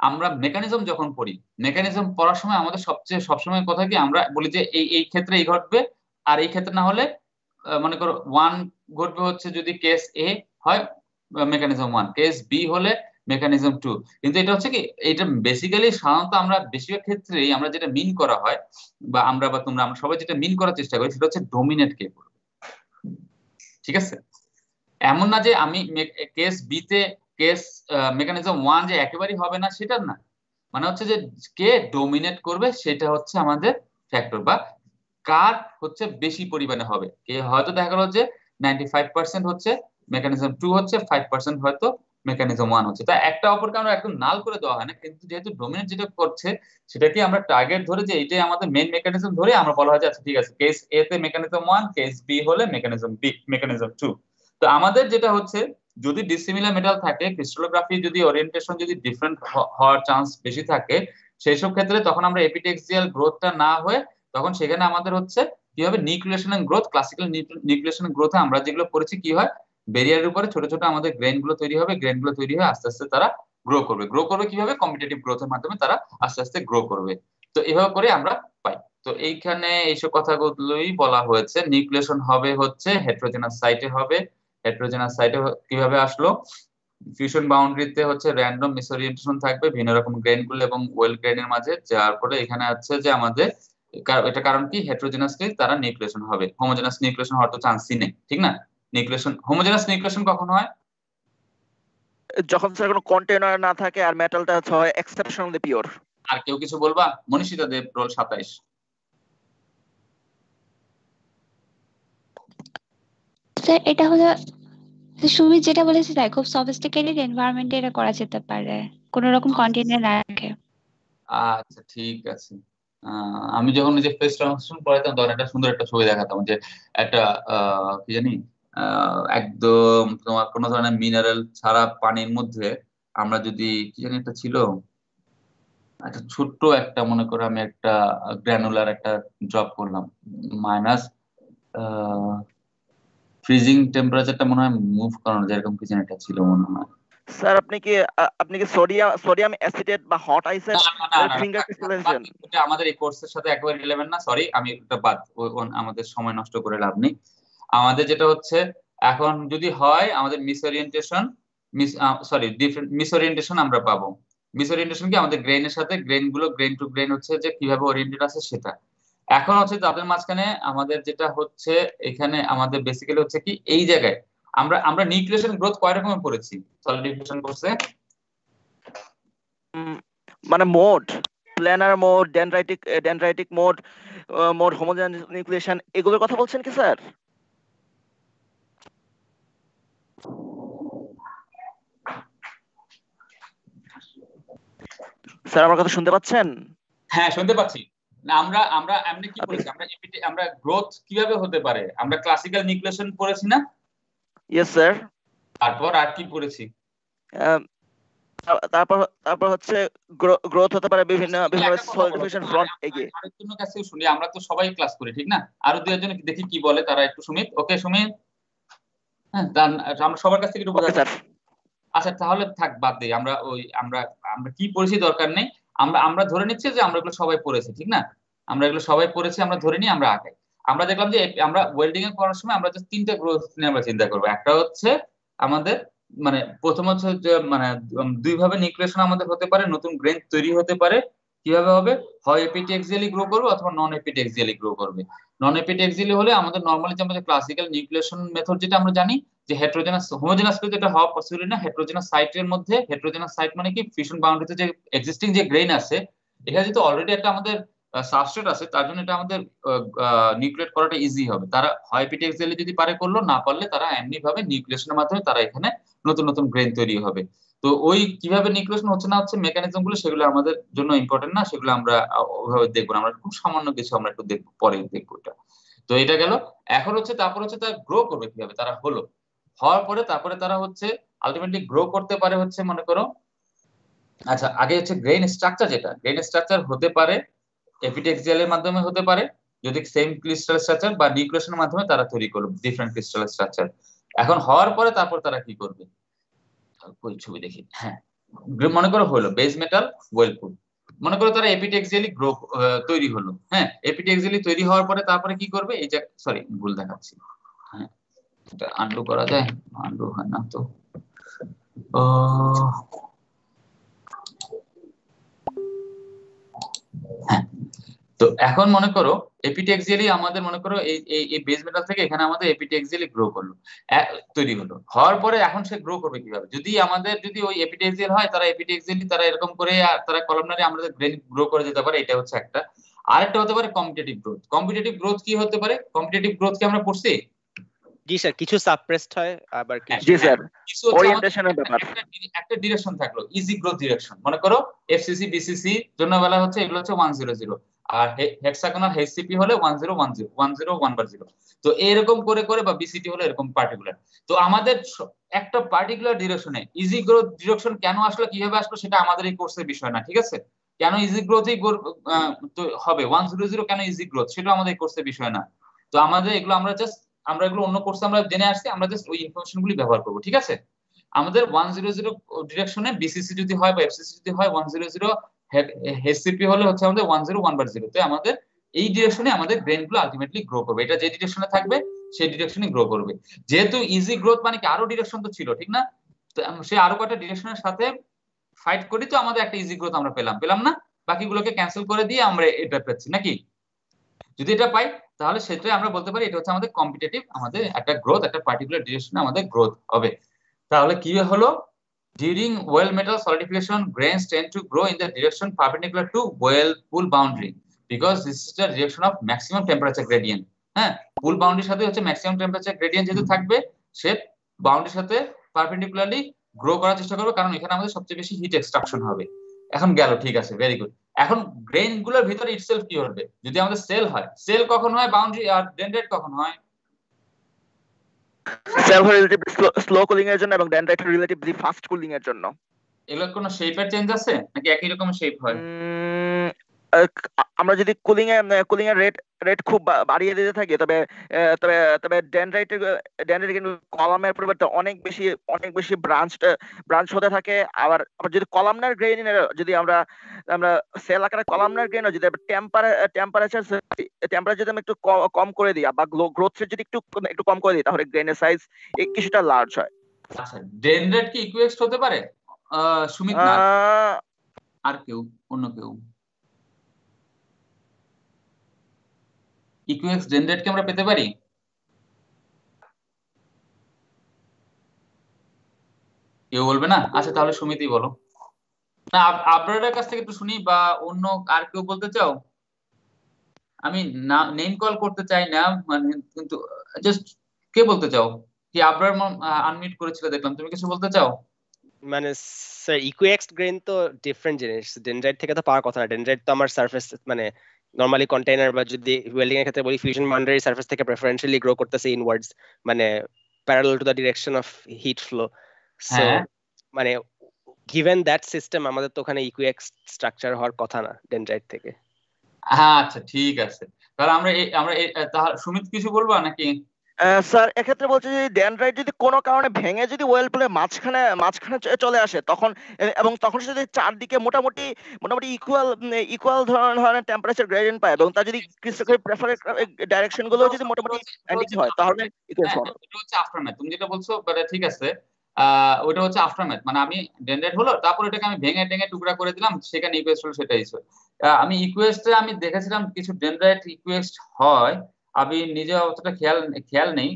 S1: আমরা মেকানিজম যখন পড়ি, মেকানিজম পড়ার সময় আমাদের সবসময় কথা কি, আমরা বলি যে এই এই ক্ষেত্রে এই ঘটবে, আর এই ক্ষেত্রে না হলে মনে করো ওয়ান ঘটবে হচ্ছে যদি কেস এ হয় মেকানিজম ওয়ান, কেস বি হলে মেকানিজম টু। কিন্তু এটা হচ্ছে কি, এটা বেসিক্যালি সাধারণত আমরা বেশিরভাগ ক্ষেত্রেই আমরা যেটা মিন করা হয়, বা আমরা বা তোমরা আমরা সবাই যেটা মিন করার চেষ্টা করি, সেটা হচ্ছে ডোমিনেট কে করবে। ঠিক আছে, এমন না যে আমি কেস বি তে কেস মেকানিজম ওয়ান যে একেবারেই হবে না সেটা না, মানে হচ্ছে যে কে ডোমিনেট করবে সেটা হচ্ছে আমাদের ফ্যাক্টর, বা কার হচ্ছে বেশি পরিমাণে হবে। কে হয়তো দেখা গেল যে 95% হচ্ছে মেকানিজম টু হচ্ছে, 5% হয়তো মেকানিজম ওয়ান হচ্ছে। তা একটা অপরকে আমরা একদম নাল করে দেওয়া হয় না, কিন্তু যেহেতু ডোমিনেট যেটা করছে সেটাকে আমরা টার্গেট ধরে যে এইটাই আমাদের মেইন মেকানিজম ধরে আমরা বলা হয় যে আচ্ছা ঠিক আছে, কেস এ তে মেকানিজম ওয়ান, কেস বি হলে মেকানিজম বি, মেকানিজম টু। তো আমাদের যেটা হচ্ছে, যদি ডিসিমিলার মেটাল থাকে, ক্রিস্টালোগ্রাফি যদি ওরিয়েন্টেশন যদি ডিফারেন্ট হওয়ার চান্স বেশি থাকে, সেই সব ক্ষেত্রে তখন আমরা এপিটেক্সিয়াল গ্রোথটা না হয়ে তখন সেখানে আমাদের হচ্ছে কি হবে, nucleation and growth. Classical nucleation গ্রোথে আমরা যেগুলো পড়েছি কি হয়, ব্যারিয়ারের উপরে ছোট ছোট আমাদের গ্রেন গুলো তৈরি হবে, গ্রেন গুলো তৈরি হয়ে আস্তে আস্তে তারা গ্রো করবে। গ্রো করবে কিভাবে, কম্পিটিটিভ গ্রোথের মাধ্যমে তারা আস্তে আস্তে গ্রো করবে। তো এভাবে করে আমরা পাই। তো এইখানে এইসব কথাগুলোই বলা হয়েছে। নিউক্লিয়েশন হবে হচ্ছে হেটেরোজেনাস সাইটে হবে। হেটেরোজেনাস সাইটে কিভাবে আসলো, ফিউশন বাউন্ডারিতে হচ্ছে র্যান্ডম মিসওরিয়েন্টেশন থাকবে ভিন্ন রকম গ্রেনগুলো এবং ওয়েল গ্রেনের মাঝে, যার পরে এখানে আছে যে আমাদের এটা কারণ কি, হেটেরোজেনাসলি তারা নিউক্লিয়েশন হবে, হোমোজেনাস নিউক্লিয়েশন হওয়ার তো চান্সই নেই, ঠিক না? নিউক্লিয়েশন, হোমোজেনাস নিউক্লিয়েশন কখন হয়,
S2: যখন স্যার কোনো কন্টেনার না থাকে আর মেটালটা হয় এক্সেপশনালি পিওর।
S1: আর কেউ কিছু বলবা? মনীষিতা দেব, রোল 27।
S4: স্যার এটা হলো সুমিত যেটা বলেছে তাই, খুব সফিস্টিকেটেড এনভায়রনমেন্টে এটা করা যেতে পারে, কোনো রকম কন্টেনার না রাখে।
S1: আচ্ছা ঠিক আছে। আমি যখন যে ফেস ট্রান্সফরমেশন পড়াইতাম তখন একটা সুন্দর একটা ছবি দেখাতাম, যে একটা কি জানি একদম তোমার কোনো ধরনের মিনারেল ছাড়া পানির মধ্যে আমরা যদি কি জানি একটা ছিল, একটা ছোট্ট একটা মনে করো আমি একটা গ্র্যানুলার একটা ড্রপ করলাম, মাইনাস ফ্রিজিং টেম্পারেচারটা মনে হয় মুভ করানো যায়, এরকম কিছু একটা ছিল মনে হয়।
S2: স্যার আপনি কি সোডিয়াম অ্যাসিটেট বা হট আইসের
S1: না না না না,
S2: ফিঙ্গার
S1: বাদ
S2: ক্রিস্টালাইজেশন?
S1: দিন, এটা আমাদের এই কোর্সের সাথে একেবারে রিলেভেন্ট না, সরি আমি এটা বাদ, আমাদের সময় নষ্ট করে লাভ নেই। আমাদের যেটা হচ্ছে এখন যদি হয় আমাদের মিসওরিয়েন্টেশন, ডিফারেন্ট মিসওরিয়েন্টেশন আমরা পাবো। মিসওরিয়েন্টেশন কি, আমাদের গ্রেনের সাথে গ্রেন গুলো, গ্রেন টু গ্রেন হচ্ছে যে কিভাবে ওরিয়েন্টেড আছে সেটা। এখন হচ্ছে তাদের মাঝখানে আমাদের যেটা হচ্ছে, এখানে আমাদের বেসিক্যালি হচ্ছে কি, এই জায়গায় আমরা আমরা নিউক্লিয়েশন গ্রোথ কয় রকমের পড়েছি সলিডিফিকেশন কোর্সে?
S2: মানে mode, planar mode, dendritic mode, mode homogeneous nucleation, এগুলোর কথা বলছেন কি স্যার? স্যার আমার কথা শুনতে পাচ্ছেন?
S1: হ্যাঁ শুনতে পাচ্ছি। না, আমরা আমরা এমনি কি পড়েছি, আমরা এপিটি, আমরা গ্রোথ কিভাবে হতে পারে, আমরা ক্লাসিক্যাল নিউক্লিয়েশন পড়েছি না?
S2: Yes sir.
S1: তারপর আর কি পড়েছি?
S2: তারপর তারপর হচ্ছে গ্রোথ হতে পারে বিভিন্ন সলিডিফিকেশন ফ্রন্ট এগিয়ে।
S1: আরেকজনের কাছে শুনি, আমরা তো সবাই ক্লাস করি ঠিক না, আরো দুই একজন দেখি কি বলে তারা, একটু সুমিত, ওকে সুমিত, হ্যাঁ আমরা সবার কাছ থেকে একটু বোঝা। আচ্ছা তাহলে থাক, বাদ দিই, আমরা ওই আমরা আমরা কি পড়েছি দরকার নেই, আমরা আমরা ধরে নিচ্ছি যে আমরা এগুলো সবাই পড়েছি, ঠিক না? আমরা এগুলো সবাই পড়েছি, আমরা ধরে নিই, আমরা আগাই। আমরা দেখলাম যে আমরা ওয়েল্ডিং এ করার সময় আমরা জাস্ট তিনটা গ্রোথ নিয়ে আমরা চিন্তা করবো। একটা হচ্ছে আমাদের মানে প্রথম হচ্ছে যে মানে দুই ভাবে নিউক্লিয়েশন আমাদের হতে পারে, নতুন গ্রেন তৈরি হতে পারে। কিভাবে হবে, হয় এপিটেক্সিয়ালি গ্রো করবে অথবা নন এপিটেক্সিয়ালি গ্রো করবে। নন এপিটেক্সিয়ালি হলে আমাদের নর্মালি যে আমাদের ক্লাসিক্যাল নিউক্লিয়েশন মেথড যেটা আমরা জানি, যে হেটেরোজেনাস, হোমোজেনাস কিন্তু এটা হওয়া পসিবল না। হেটেরোজেনাস সাইটের মধ্যে, হেটেরোজেনাস সাইট মানে কি, ফিউশন বাউন্ডারিতে যে এক্সিস্টিং যে গ্রেন আছে, এখানে যেহেতু অলরেডি একটা আমাদের সাবস্ট্রেট আছে, তার জন্য এটা আমাদের নিউক্লিয়েট করাটা ইজি হবে। তারা হয় এপিটেক্সিয়ালি যদি পারে করলো, না পারলে তারা এমনি ভাবে নিউক্লিয়েশনের মাধ্যমে তারা এখানে নতুন নতুন গ্রেন তৈরি হবে। তো ওই কিভাবে নিউক্লিয়েশন হচ্ছে না হচ্ছে মেকানিজম গুলো, সেগুলো আমাদের জন্য ইম্পর্টেন্ট না, সেগুলো আমরা ওইভাবে দেখবো না, আমরা খুব সামান্য কিছু আমরা একটু দেখবো, পরে দেখবো এটা। তো এটা গেল। এখন হচ্ছে তারপর হচ্ছে তারা গ্রো করবে কিভাবে, তারা হলো হওয়ার পরে তারপরে তারা হচ্ছে আলটিমেটলি গ্রো করতে পারে হচ্ছে মনে করো, আচ্ছা আগে হচ্ছে গ্রেন স্ট্রাকচার, যেটা গ্রেন স্ট্রাকচার হতে পারে এপিটেক্সিয়ালের মাধ্যমে হতে পারে, যদি সেম ক্রিস্টাল স্ট্রাকচার বা নিউক্লিয়েশনের মাধ্যমে তারা তৈরি করলো ডিফারেন্ট ক্রিস্টাল স্ট্রাকচার। এখন হওয়ার পরে তারপর তারা কি করবে, ওই ছবি দেখি। হ্যাঁ, মনে করো হলো বেস মেটাল ওয়েলপুল, মনে করো তারা এপিটেক্সিয়ালি গ্রো তৈরি হলো। হ্যাঁ, এপিটেক্সিয়ালি তৈরি হওয়ার পরে তারপরে কি করবে, এই যে সরি ভুল দেখাচ্ছি, হ্যাঁ এটা আনডু করা যায়, আনডু হয় না তো। হ্যাঁ, তো এখন মনে করো এপিটেক্সিয়ালি আমাদের মনে করো এই বেস মেটাল থেকে এখানে আমাদের এপিটেক্সিয়ালি গ্রো করলো, তৈরি হলো। হওয়ার পরে এখন সে গ্রো করবে কিভাবে, যদি আমাদের যদি ওই এপিটেক্সিয়াল হয় তারা এপিটেক্সিয়ালি তারা এরকম করে তারা কলামনারি আমাদের ব্রেন গ্রো করে যেতে পারে, এটা হচ্ছে একটা। আরেকটা হতে পারে কম্পিটিটিভ গ্রোথ। কম্পিটিটিভ গ্রোথ কি হতে পারে, কম্পিটিটিভ গ্রোথ কি আমরা পড়ছি?
S3: জি স্যার, কিছু সাপ্রেসড হয় আবার কিছু
S2: জি স্যার,
S1: কিছু হচ্ছে আমাদের
S2: ওরিয়েন্টেশনের ব্যাপার।
S1: একটা ডিরেকশন থাকলো, ইজি গ্রোথ ডিরেকশন। মনে করো এফসিসি বিসিসি জন্য বেলা হচ্ছে এগুলো হচ্ছে 100, আর হেক্সাগোনাল এইচসিপি হলে 1010 1010। তো এরকম করে করে বা বিসিটি হলে এরকম পার্টিকুলার। তো আমাদের একটা পার্টিকুলার ডিরেকশনে ইজি গ্রোথ ডিরেকশন কেন আসলো, কিভাবে আসলো, সেটা আমাদের এই কোর্সের বিষয় না, ঠিক আছে? কেন ইজি গ্রোথই হবে 100 কেন ইজি গ্রোথ, সেটা আমাদের এই কোর্সের বিষয় না। তো আমাদের এগুলো আমরা এগুলো অন্য কোর্সে আমরা জেনে আসছি, আমরা জাস্ট ওই ইনফরমেশন গুলি ব্যবহার করবো, ঠিক আছে? আমাদের 100 ডিরেকশনে বিসিসি যদি হয় বা এফসিসি যদি হয় 100, এইচসিপি হলে হচ্ছে আমাদের 1010। তো আমাদের এই ডিরেকশনে আমাদের ব্রেন গুলো আলটিমেটলি গ্রো করবে, এটা যে ডিরেকশনে থাকবে সেই ডিরেকশনে গ্রো করবে। যেহেতু ইজি গ্রোথ মানে কি আরো ডিরেকশন তো ছিল, ঠিক না? তো সে আরো কয়টা ডিরেকশনের সাথে ফাইট করি তো আমাদের একটা ইজি গ্রোথ আমরা পেলাম না, বাকিগুলোকে ক্যান্সেল করে দিয়ে আমরা এটা পাচ্ছি নাকি? যদি এটা পাই তাহলে সেটাই আমরা বলতে পারি এটা হচ্ছে আমাদের কম্পিটিটিভ, আমাদের একটা গ্রোথ, একটা পার্টিকুলার ডিরেকশনে আমাদের গ্রোথ হবে। তাহলে কি হলো, during well metal solidification grains tend to grow in the direction perpendicular to well pool boundary because this is the direction of maximum temperature gradient। হ্যাঁ, পুল বাউন্ডারির সাথে হচ্ছে ম্যাক্সিমাম টেম্পারেচার গ্রেডিয়েন্ট যেহেতু থাকবে, সে বাউন্ডারির সাথে পারপেন্ডিকুলারলি গ্রো করার চেষ্টা করবে, কারণ এখানে আমাদের সবচেয়ে বেশি হিট এক্সট্রাকশন হবে। এখন গেল, ঠিক আছে, ভেরি গুড। এখন গ্রেন গুলোর ভিতরে ইটসেলফ কি হবে, যদি আমাদের সেল হয়, সেল কখন হয় বাউন্ডারি, আর ডেনড্রাইট কখন হয়?
S2: সেল হয় রিলেটিভলি স্লো কুলিং এর জন্য এবং ডেনড্রাইট রিলেটিভলি ফাস্ট কুলিং এর জন্য।
S1: এগুলোর কোনো শেপের চেঞ্জ আছে নাকি একই রকম শেপ হয়?
S2: আমরা যদি কুলিং এর রেট খুব বাড়িয়ে দিতে থাকি, তবে তবে তবে ডেনড্রাইট কিন্তু কলামের পরিবর্তে অনেক বেশি ব্রাঞ্চ হতে থাকে। আবার যদি কলামনার গ্রেইন যদি আমরা সেল আকারে কলামনার গ্রেইন যদি টেম্পারেচার যদি আমরা একটু কম করে দিই বা গ্রোথ রেট যদি একটু কম করে দিই, তাহলে গ্রেইনের সাইজ কিছুটা লার্জ হয়।
S1: আচ্ছা, ডেনড্রাইট কি ইকুয়েক্সড হতে পারে? সুমিত না, আর কেউ, অন্য কেউ? ইকুয়েক্স ডেনড্রাইট কি আমরা পেতে পারি? কেউ বলবে না? আচ্ছা তাহলে সুমিতই বলো না, আবরারের কাছ থেকে একটু শুনি, বা অন্য আর কেউ বলতে চাও? আমি নেম কল করতে চাই না, মানে কিন্তু জাস্ট কে বলতে চাও? কি আবরার আনমিউট করেছিল দেখলাম, তুমি কিছু বলতে চাও?
S3: মানে স্যার ইকুয়েক্সড গ্রেন তো ডিফারেন্ট জিনিস, ডেনড্রাইট থেকে তো পাওয়ার কথা না। ডেনড্রাইট তো আমার সারফেস মানে নরমালি কন্টেইনার বা যদি ওয়েল্ডিং এর ক্ষেত্রে বলি ফিউশন বাউন্ডারি সারফেস থেকে প্রেফারেন্সিয়ালি গ্রো করতেছে ইনওয়ার্ডস, মানে parallel to the direction of heat flow. So
S1: হ্যাঁ,
S3: মানে গিভেন দ্যাট সিস্টেম আমাদের তো ওখানে ইকুয়েক্সড স্ট্রাকচার হওয়ার কথা না ডেনড্রাইট থেকে।
S1: আচ্ছা ঠিক আছে, তাহলে আমরা তাহলে সুমিত কিছু বলবা নাকি?
S2: স্যার এক্ষেত্রে বলছে যে ডেনড্রাইট যদি কোনো কারণে ভেঙে যদি ওয়েল পুলে মাঝখানে চলে আসে, তখন এবং তখন সে যদি চারদিকে মোটামুটি ইকুয়াল ধরনের টেম্পারেচার গ্রেডিয়েন্ট পায় এবং তার যদি প্রেফারেড ডাইরেকশন গুলো যদি মোটামুটি অ্যান্টি হয়, তাহলে ইকুয়েশন হবে।
S1: এটা হচ্ছে আফটারম্যাথ, তুমি যেটা বলছো ঠিক আছে। ওটা হচ্ছে আফটারম্যাথ, মানে আমি ডেনড্রাইট হলো, তারপর এটাকে আমি ভেঙে টেঙে টুকরা করে দিলাম, সেখানে ইকুয়েস্ট হলো, সেটাই ছিল। আমি ইকুয়েস্টে আমি দেখেছিলাম কিছু ডেনড্রাইট ইকুয়েস্ট হয়, আমি নিজে অতটা খেয়াল নেই,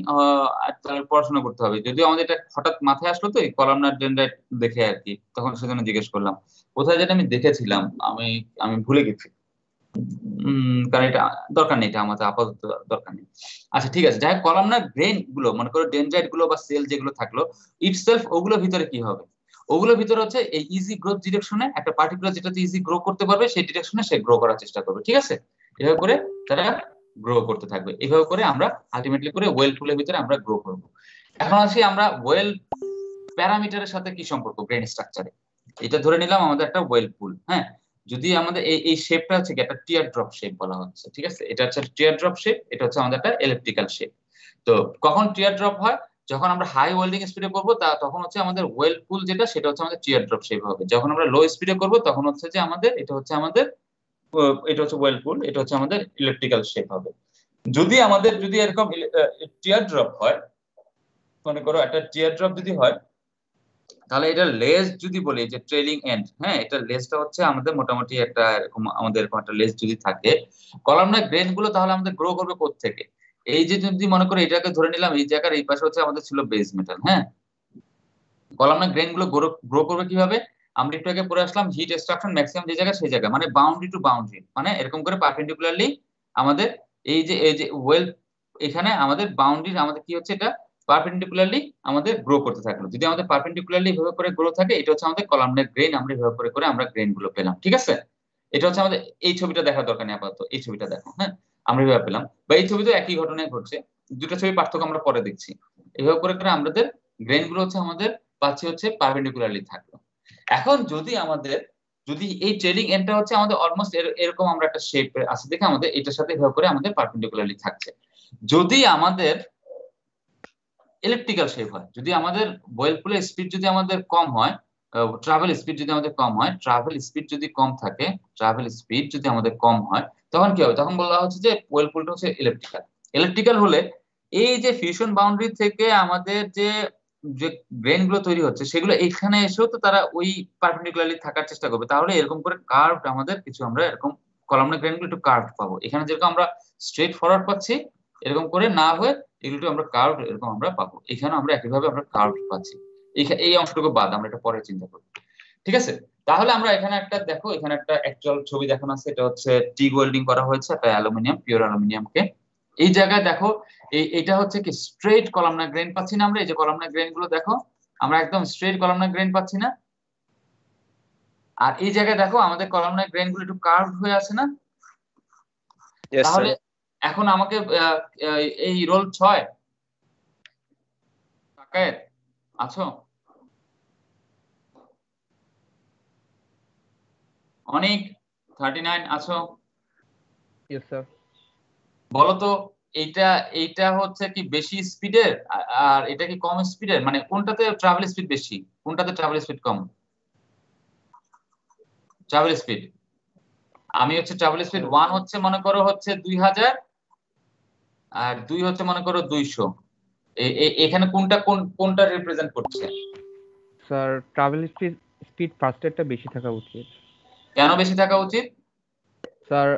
S1: তাহলে পড়াশোনা করতে হবে। যদিও আমাদের এটা হঠাৎ মাথায় আসলো তো এই কলামনার ডেনড্রাইট দেখে আর কি, তখন সেজন্য জিজ্ঞেস করলাম কোথায় যেটা আমি দেখেছিলাম, আমি ভুলে গেছি। কারণ এটা দরকার নেই, এটা আমাদের আপাতত দরকার নেই। আচ্ছা ঠিক আছে, যাই হোক, কলামনার গ্রেন গুলো মনে করো ডেনড্রাইট গুলো বা সেল যেগুলো থাকলো ইটসেলফ, ওগুলোর ভিতরে কি হবে, ওগুলোর ভিতরে হচ্ছে এই ইজি গ্রোথ ডিরেকশনে একটা পার্টিকুলার যেটাতে ইজি গ্রো করতে পারবে সেই ডিরেকশনে সে গ্রো করার চেষ্টা করবে, ঠিক আছে? এভাবে করে তারা গ্রো করতে থাকবে, এভাবে করে আমরা আলটিমেটলি করে ওয়েল পুলের ভিতরে আমরা গ্রো করব। এখন আসি আমরা ওয়েল প্যারামিটারের সাথে কি সম্পর্ক গ্রেন স্ট্রাকচারে, এটা ধরে নিলাম আমাদের একটা ওয়েল পুল। হ্যাঁ, যদি আমাদের এই শেপটা হচ্ছে কি একটা টিয়ার ড্রপ শেপ বলা হচ্ছে, ঠিক আছে? এটা হচ্ছে টিয়ার ড্রপ শেপ, এটা হচ্ছে আমাদের একটা ইলেকট্রিক্যাল শেপ। তো কখন টিয়ার ড্রপ হয়? যখন আমরা হাই ওয়েল্ডিং স্পিডে করবো তখন হচ্ছে আমাদের ওয়েল পুল যেটা সেটা হচ্ছে আমাদের টিয়ার ড্রপ শেপ হবে। যখন আমরা লো স্পিডে করবো তখন হচ্ছে যে আমাদের এটা হচ্ছে ওয়েল পুল, এটা হচ্ছে আমাদের ইলেকট্রিক্যাল শেপ হবে। যদি এরকম টিয়ার ড্রপ হয়, মনে করো একটা টিয়ার ড্রপ যদি হয়, তাহলে এটা লেজ যদি বলি যে ট্রেলিং এন্ড, হ্যাঁ এটা লেজটা হচ্ছে আমাদের মোটামুটি একটা এরকম, আমাদের এরকম একটা লেজ যদি থাকে, কলামনার গ্রেন গুলো তাহলে আমাদের গ্রো করবে কোত্থেকে? এই যে যদি মনে করো এটাকে ধরে নিলাম, এই জায়গার এই পাশে হচ্ছে আমাদের ছিল বেস মেটাল, হ্যাঁ কলামনার গ্রেন গুলো গ্রো করবে কিভাবে? আমরা একটু আগে পড়ে আসলাম হিট এক্সট্রাকশন ম্যাক্সিমাম যে জায়গা সেই জায়গা, মানে বাউন্ডারি টু বাউন্ডারি, মানে এরকম করে পারপেন্ডিকুলারলি আমাদের এই যে ওয়েল, এখানে আমাদের বাউন্ডারি আমাদের কি হচ্ছে, এটা পারপেন্ডিকুলারলি আমাদের গ্রো করতে থাকলো। যদি আমাদের পারপেন্ডিকুলারলি ভাবে করে গ্রো থাকে, এটা হচ্ছে আমাদের কলামনার গ্রেন, আমরা এভাবে করে করে আমরা গ্রেন গুলো পেলাম, ঠিক আছে? এটা হচ্ছে আমাদের, এই ছবিটা দেখার দরকার নেই আপাতত, এই ছবিটা দেখো, হ্যাঁ আমরা এভাবে পেলাম, বা এই ছবিতে একই ঘটনায় ঘটছে, দুটো ছবি পার্থক্য আমরা পরে দেখছি। এভাবে করে করে আমাদের গ্রেন গুলো হচ্ছে আমাদের পাচ্ছি হচ্ছে পারপেন্ডিকুলারলি থাকলো। এখন যদি এই ট্রেলিং এন্ডটা হচ্ছে আমাদের অলমোস্ট এরকম আমরা একটা শেপ আছে দেখে আমাদের এটার সাথে এভাবে করে আমাদের পারপেন্ডিকুলারলি থাকছে। যদি আমাদের ইলেকট্রিক্যাল শেপ হয়, যদি আমাদের ওয়েলপুলের স্পিড যদি আমাদের কম হয়, ট্রাভেল স্পিড যদি আমাদের কম হয়, ট্রাভেল স্পিড যদি কম থাকে, ট্রাভেল স্পিড যদি আমাদের কম হয়, তখন কি হবে? তখন বলা হচ্ছে যে ওয়েলপুলটা হচ্ছে ইলেকট্রিক্যাল হলে এই যে ফিউশন বাউন্ডারি থেকে আমাদের যে যে গ্রেন গুলো তৈরি হচ্ছে সেগুলো এখানে এসেও তো তারা ওই পারপেন্ডিকুলারলি থাকার চেষ্টা করবে, তাহলে এরকম করে কার্ভড আমাদের কিছু আমরা এরকম কলামনার গ্রেন গুলো একটু কার্ভড পাবো। এখানে যেরকম আমরা স্ট্রেট ফরওয়ার্ড পাচ্ছি, এরকম করে না হয়ে এগুলো আমরা কার্ভ এরকম আমরা পাবো, এখানে আমরা একইভাবে আমরা কার্ভ পাচ্ছি। এই অংশটুকু বাদ আমরা এটা পরে চিন্তা করব, ঠিক আছে? তাহলে আমরা এখানে একটা দেখো, এখানে একটা অ্যাকচুয়াল ছবি দেখানো আছে, এটা হচ্ছে টিগ ওয়েল্ডিং করা হয়েছে একটা অ্যালুমিনিয়াম, পিওর অ্যালুমিনিয়ামকে। এই জায়গায় দেখো এটা হচ্ছে কি স্ট্রেট কলামনার গ্রেন পাচ্ছি না আমরা, এই যে কলামনার গ্রেন গুলো দেখো, আমরা একদম স্ট্রেট কলামনার গ্রেন পাচ্ছি না। আর এই জায়গায় দেখো আমাদের কলামনার গ্রেন গুলো একটু কার্ভড হয়ে আছে না? তাহলে এখন আমাকে এই রোল 6 তাকায় আছো? অনেক 39 আছো?
S5: Yes sir.
S1: বলো তো এইটা হচ্ছে কি বেশি স্পিডের আর এটা কি কম স্পিডের, মানে কোনটাতে ট্রাভেল স্পিড বেশি, কোনটাতে ট্রাভেল স্পিড কম? ট্রাভেল স্পিড আমি হচ্ছে ট্রাভেল স্পিড 1 হচ্ছে মনে করো হচ্ছে 2000 আর 2 হচ্ছে মনে করো 200। এখানে কোনটা রিপ্রেজেন্ট করছে?
S5: স্যার ট্রাভেল স্পিড ফার্স্টেরটা বেশি থাকা উচিত।
S1: কেন বেশি থাকা উচিত?
S5: স্যার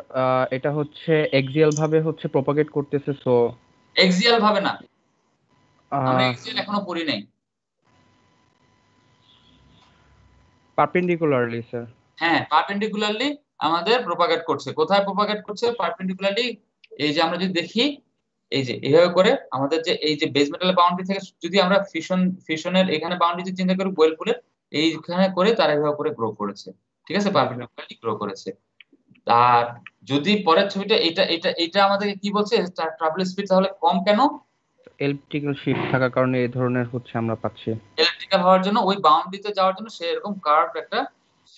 S5: এটা হচ্ছে এক্সিয়াল ভাবে হচ্ছে প্রপাগেট করতেছে, সো
S1: এক্সিয়াল ভাবে না, আমরা এক্সিয়াল এখনো পড়ি নাই।
S5: Perpendicularly sir.
S1: হ্যাঁ পারপেন্ডিকুলারলি আমাদের প্রপাগেট করছে। কোথায় প্রপাগেট করছে পারপেন্ডিকুলারলি? এই যে আমরা যদি দেখি, এই যে এইভাবে করে আমাদের যে এই যে বেস মেটাল বাউন্ডারি থেকে যদি আমরা ফিশনের এখানে বাউন্ডারি যদি চিন্তা করি, ওয়েলপুলের এইখানে করে তারা এভাবে করে গ্রো করেছে, ঠিক আছে, পারপেন্ডিকুলারলি গ্রো করেছে। আর যদি পরের ছবিটা এটা এটা এটা আমাদেরকে কি বলছে, ট্রাভেল স্পিড তাহলে কম কেন?
S5: ইলেকট্রিক্যাল শিফট থাকার কারণে এই ধরনের হচ্ছে আমরা পাচ্ছি।
S1: ইলেকট্রিক্যাল হওয়ার জন্য ওই বাউন্ডারিতে যাওয়ার জন্য সে এরকম কার্ভড একটা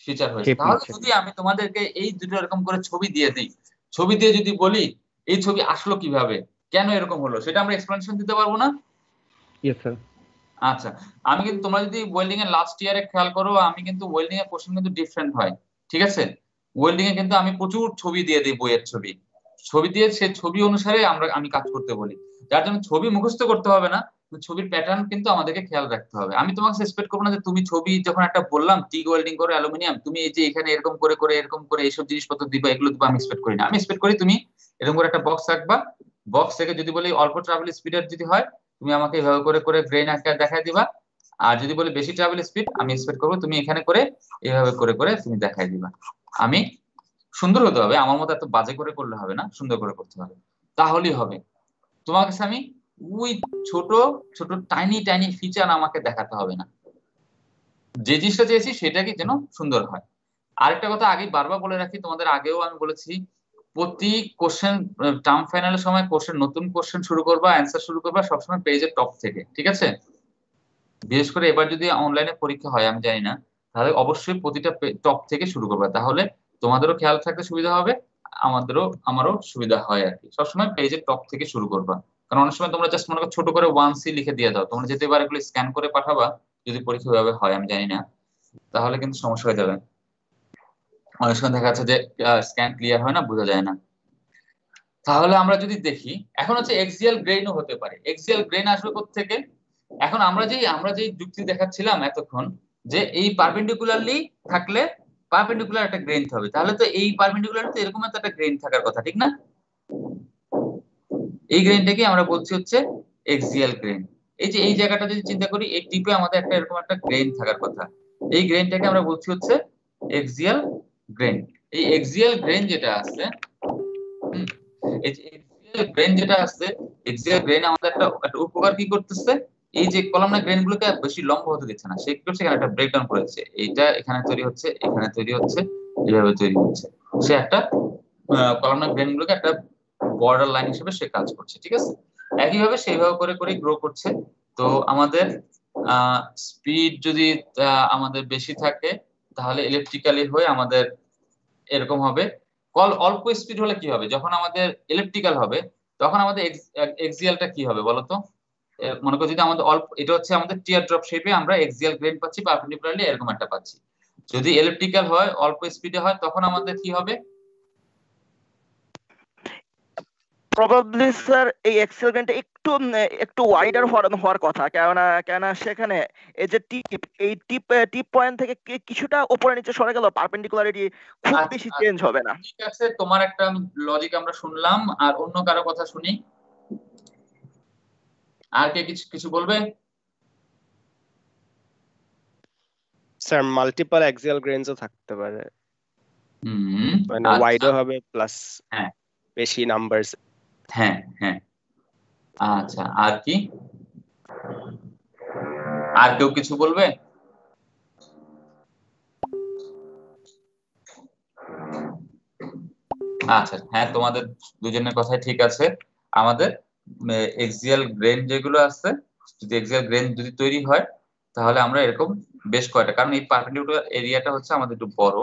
S1: ফিচার হয়েছে। তাহলে যদি আমি তোমাদেরকে এই দুটো এরকম করে ছবি দিয়ে দিই, ছবি দিয়ে যদি বলি এই ছবি আসলো কিভাবে, কেন এরকম হলো, সেটা আমরা এক্সপ্লেনেশন দিতে পারবো না?
S5: Yes sir.
S1: আচ্ছা, আমি কিন্তু তোমরা যদি ওয়েল্ডিং এর লাস্ট ইয়ারে খেয়াল করো, আমি কিন্তু ওয়েল্ডিং এর কোশ্চেন কিন্তু ডিফারেন্ট হয়, ঠিক আছে? ওয়েল্ডিং এ কিন্তু আমি প্রচুর ছবি দিয়ে দিই, বইয়ের ছবি দিয়ে সে ছবি অনুসারে আমি কাজ করতে বলি, যার জন্য ছবি মুখস্থ করতে হবে না, ছবির প্যাটার্ন কিন্তু আমাদেরকে খেয়াল রাখতে হবে। আমি তোমাকে এক্সপেক্ট করবো না যে তুমি ছবি যখন একটা বললাম টিগ ওয়েল্ডিং করে অ্যালুমিনিয়াম, তুমি এই যে এখানে এরকম করে করে এরকম করে এইসব জিনিসপত্র দিবা, এগুলো দিবা, আমি এক্সপেক্ট করি না। আমি এক্সপেক্ট করি তুমি এরকম করে একটা বক্স রাখবা, বক্স থেকে যদি বলি অল্প ট্রাভেল স্পিডের যদি হয়, তুমি আমাকে এভাবে করে করে গ্রেন আকার দেখাই দিবা। আর যদি বলি বেশি ট্রাভেল স্পিড, আমি এক্সপেক্ট করবো তুমি এখানে করে এভাবে করে করে তুমি দেখাই দিবা। আমি সুন্দর হতে হবে, আমার মতো এত বাজে করে করলে হবে না, সুন্দর করে করতে হবে, তাহলেই হবে। তোমার কাছে আমি ওই ছোট ছোট টাইনি টাইনি ফিচার আমাকে দেখাতে হবে না, যে জিনিসটা চেয়েছি সেটা কি যেন সুন্দর হয়। আরেকটা কথা আগে বারবার বলে রাখি, তোমাদের আগেও আমি বলেছি, প্রতি কোশ্চেন টার্ম ফাইনালের সময় নতুন কোশ্চেন শুরু করবা, অ্যান্সার শুরু করবা সবসময় পেজের টপ থেকে, ঠিক আছে? বিশেষ করে এবার যদি অনলাইনে পরীক্ষা হয়, আমি জানি না, তাহলে অবশ্যই প্রতিটা টপ থেকে শুরু করবা, তাহলে তোমাদেরও খেয়াল থাকতে সুবিধা হবে, আমারও সুবিধা হয় আর কি। সবসময় পেজের টপ থেকে শুরু করবা, কারণ অনেক সময় তোমরা জাস্ট মনে করো ছোট করে 1C লিখে দিয়ে দাও, তোমরা যেতে পারে এগুলো স্ক্যান করে পাঠাবা, যদি পরীক্ষা ভাবে হয় আমি জানি না, তাহলে কিন্তু সমস্যা হয়ে যাবে। অনেক সময় দেখা যাচ্ছে যে স্ক্যান ক্লিয়ার হয় না, বোঝা যায় না। তাহলে আমরা যদি দেখি এখন হচ্ছে এক্সিয়াল গ্রেইনও হতে পারে। এক্সিয়াল গ্রেইন আসবে কোত্থেকে? এখন আমরা যেই যুক্তি দেখাচ্ছিলাম এতক্ষণ যে এই পারপেন্ডিকুলারলি থাকলে পারপেন্ডিকুলার একটা গ্রেইন হবে, তাহলে তো এই পারপেন্ডিকুলার তো এরকম একটা গ্রেইন থাকার কথা, ঠিক না? এই গ্রেইনটাকে আমরা বলছি হচ্ছে এক্সিয়াল গ্রেইন। এই যে এই জায়গাটা যদি চিন্তা করি, এই টিপে আমাদের একটা এরকম একটা গ্রেইন থাকার কথা, এই গ্রেইনটাকে আমরা বলছি হচ্ছে এক্সিয়াল গ্রেইন। এই এক্সিয়াল গ্রেইন যেটা আছে, এই যে এক্সিয়াল গ্রেইন যেটা আছে, এক্সিয়াল গ্রেইন আমাদের একটা উপকার কি করতেছে, এই যে কলামনার গ্রেইন গুলোকে বেশি লম্বা হতে দিচ্ছে না, সে কি করছে এখানে একটা ব্রেকডাউন করেছে, এইটা এখানে তৈরি হচ্ছে, এখানে তৈরি হচ্ছে, এইভাবে তৈরি হচ্ছে, সে একটা কলামনার গ্রেইন গুলোকে একটা বর্ডার লাইন হিসেবে সে কাজ করছে, ঠিক আছে? একইভাবে সেইভাবে করে করে গ্রো করছে। তো আমাদের স্পিড যদি আমাদের বেশি থাকে তাহলে ইলেকট্রিক্যালি হয়ে আমাদের এরকম হবে। অল্প স্পিড হলে কি হবে, যখন আমাদের ইলেকট্রিক্যাল হবে তখন আমাদের এক্সিয়ালটা কি হবে বলতো? মনে করো যদি আমাদের অল্প, এটা হচ্ছে আমাদের টিয়ার ড্রপ শেপে আমরা এক্সিয়াল গ্রেইন পাচ্ছি, পারপেন্ডিকুলারলি এরকম একটা পাচ্ছি। যদি ইলেকট্রিক্যাল হয়, অল্প স্পিডে হয়, তখন আমাদের কি হবে?
S2: প্রবাবলি স্যার এই এক্সেল গ্রেনটা একটু ওয়াইডার হওয়ার কথা, কেননা সেখানে এই যে এই টিপ পয়েন্ট থেকে কিছুটা উপরে নিচে সরে গেল, পারপেন্ডিকুলারিটি খুব বেশি চেঞ্জ হবে না।
S1: ঠিক আছে, তোমার একটা লজিক আমরা শুনলাম, আর অন্য কারো কথা শুনি। আর কে কিছু বলবে?
S3: স্যার মাল্টিপল অ্যাক্সিয়াল গ্রেইনসও থাকতে পারে, মানে
S1: আচ্ছা।
S3: ওয়াইডও হবে প্লাস
S1: হ্যাঁ
S3: বেশি নাম্বারস।
S1: হ্যাঁ হ্যাঁ, আচ্ছা। আর কি, আর কেউ কিছু বলবে? আচ্ছা হ্যাঁ, তোমাদের দুজনের কথাই ঠিক আছে। আমাদের এক্সিয়াল গ্রেন যেগুলো আছে, যদি এক্সিয়াল গ্রেন যদি তৈরি হয় তাহলে আমরা এরকম বেশ কয়টা, কারণ এই পারপেন্ডিকুলার এরিয়াটা হচ্ছে আমাদের একটু বড়,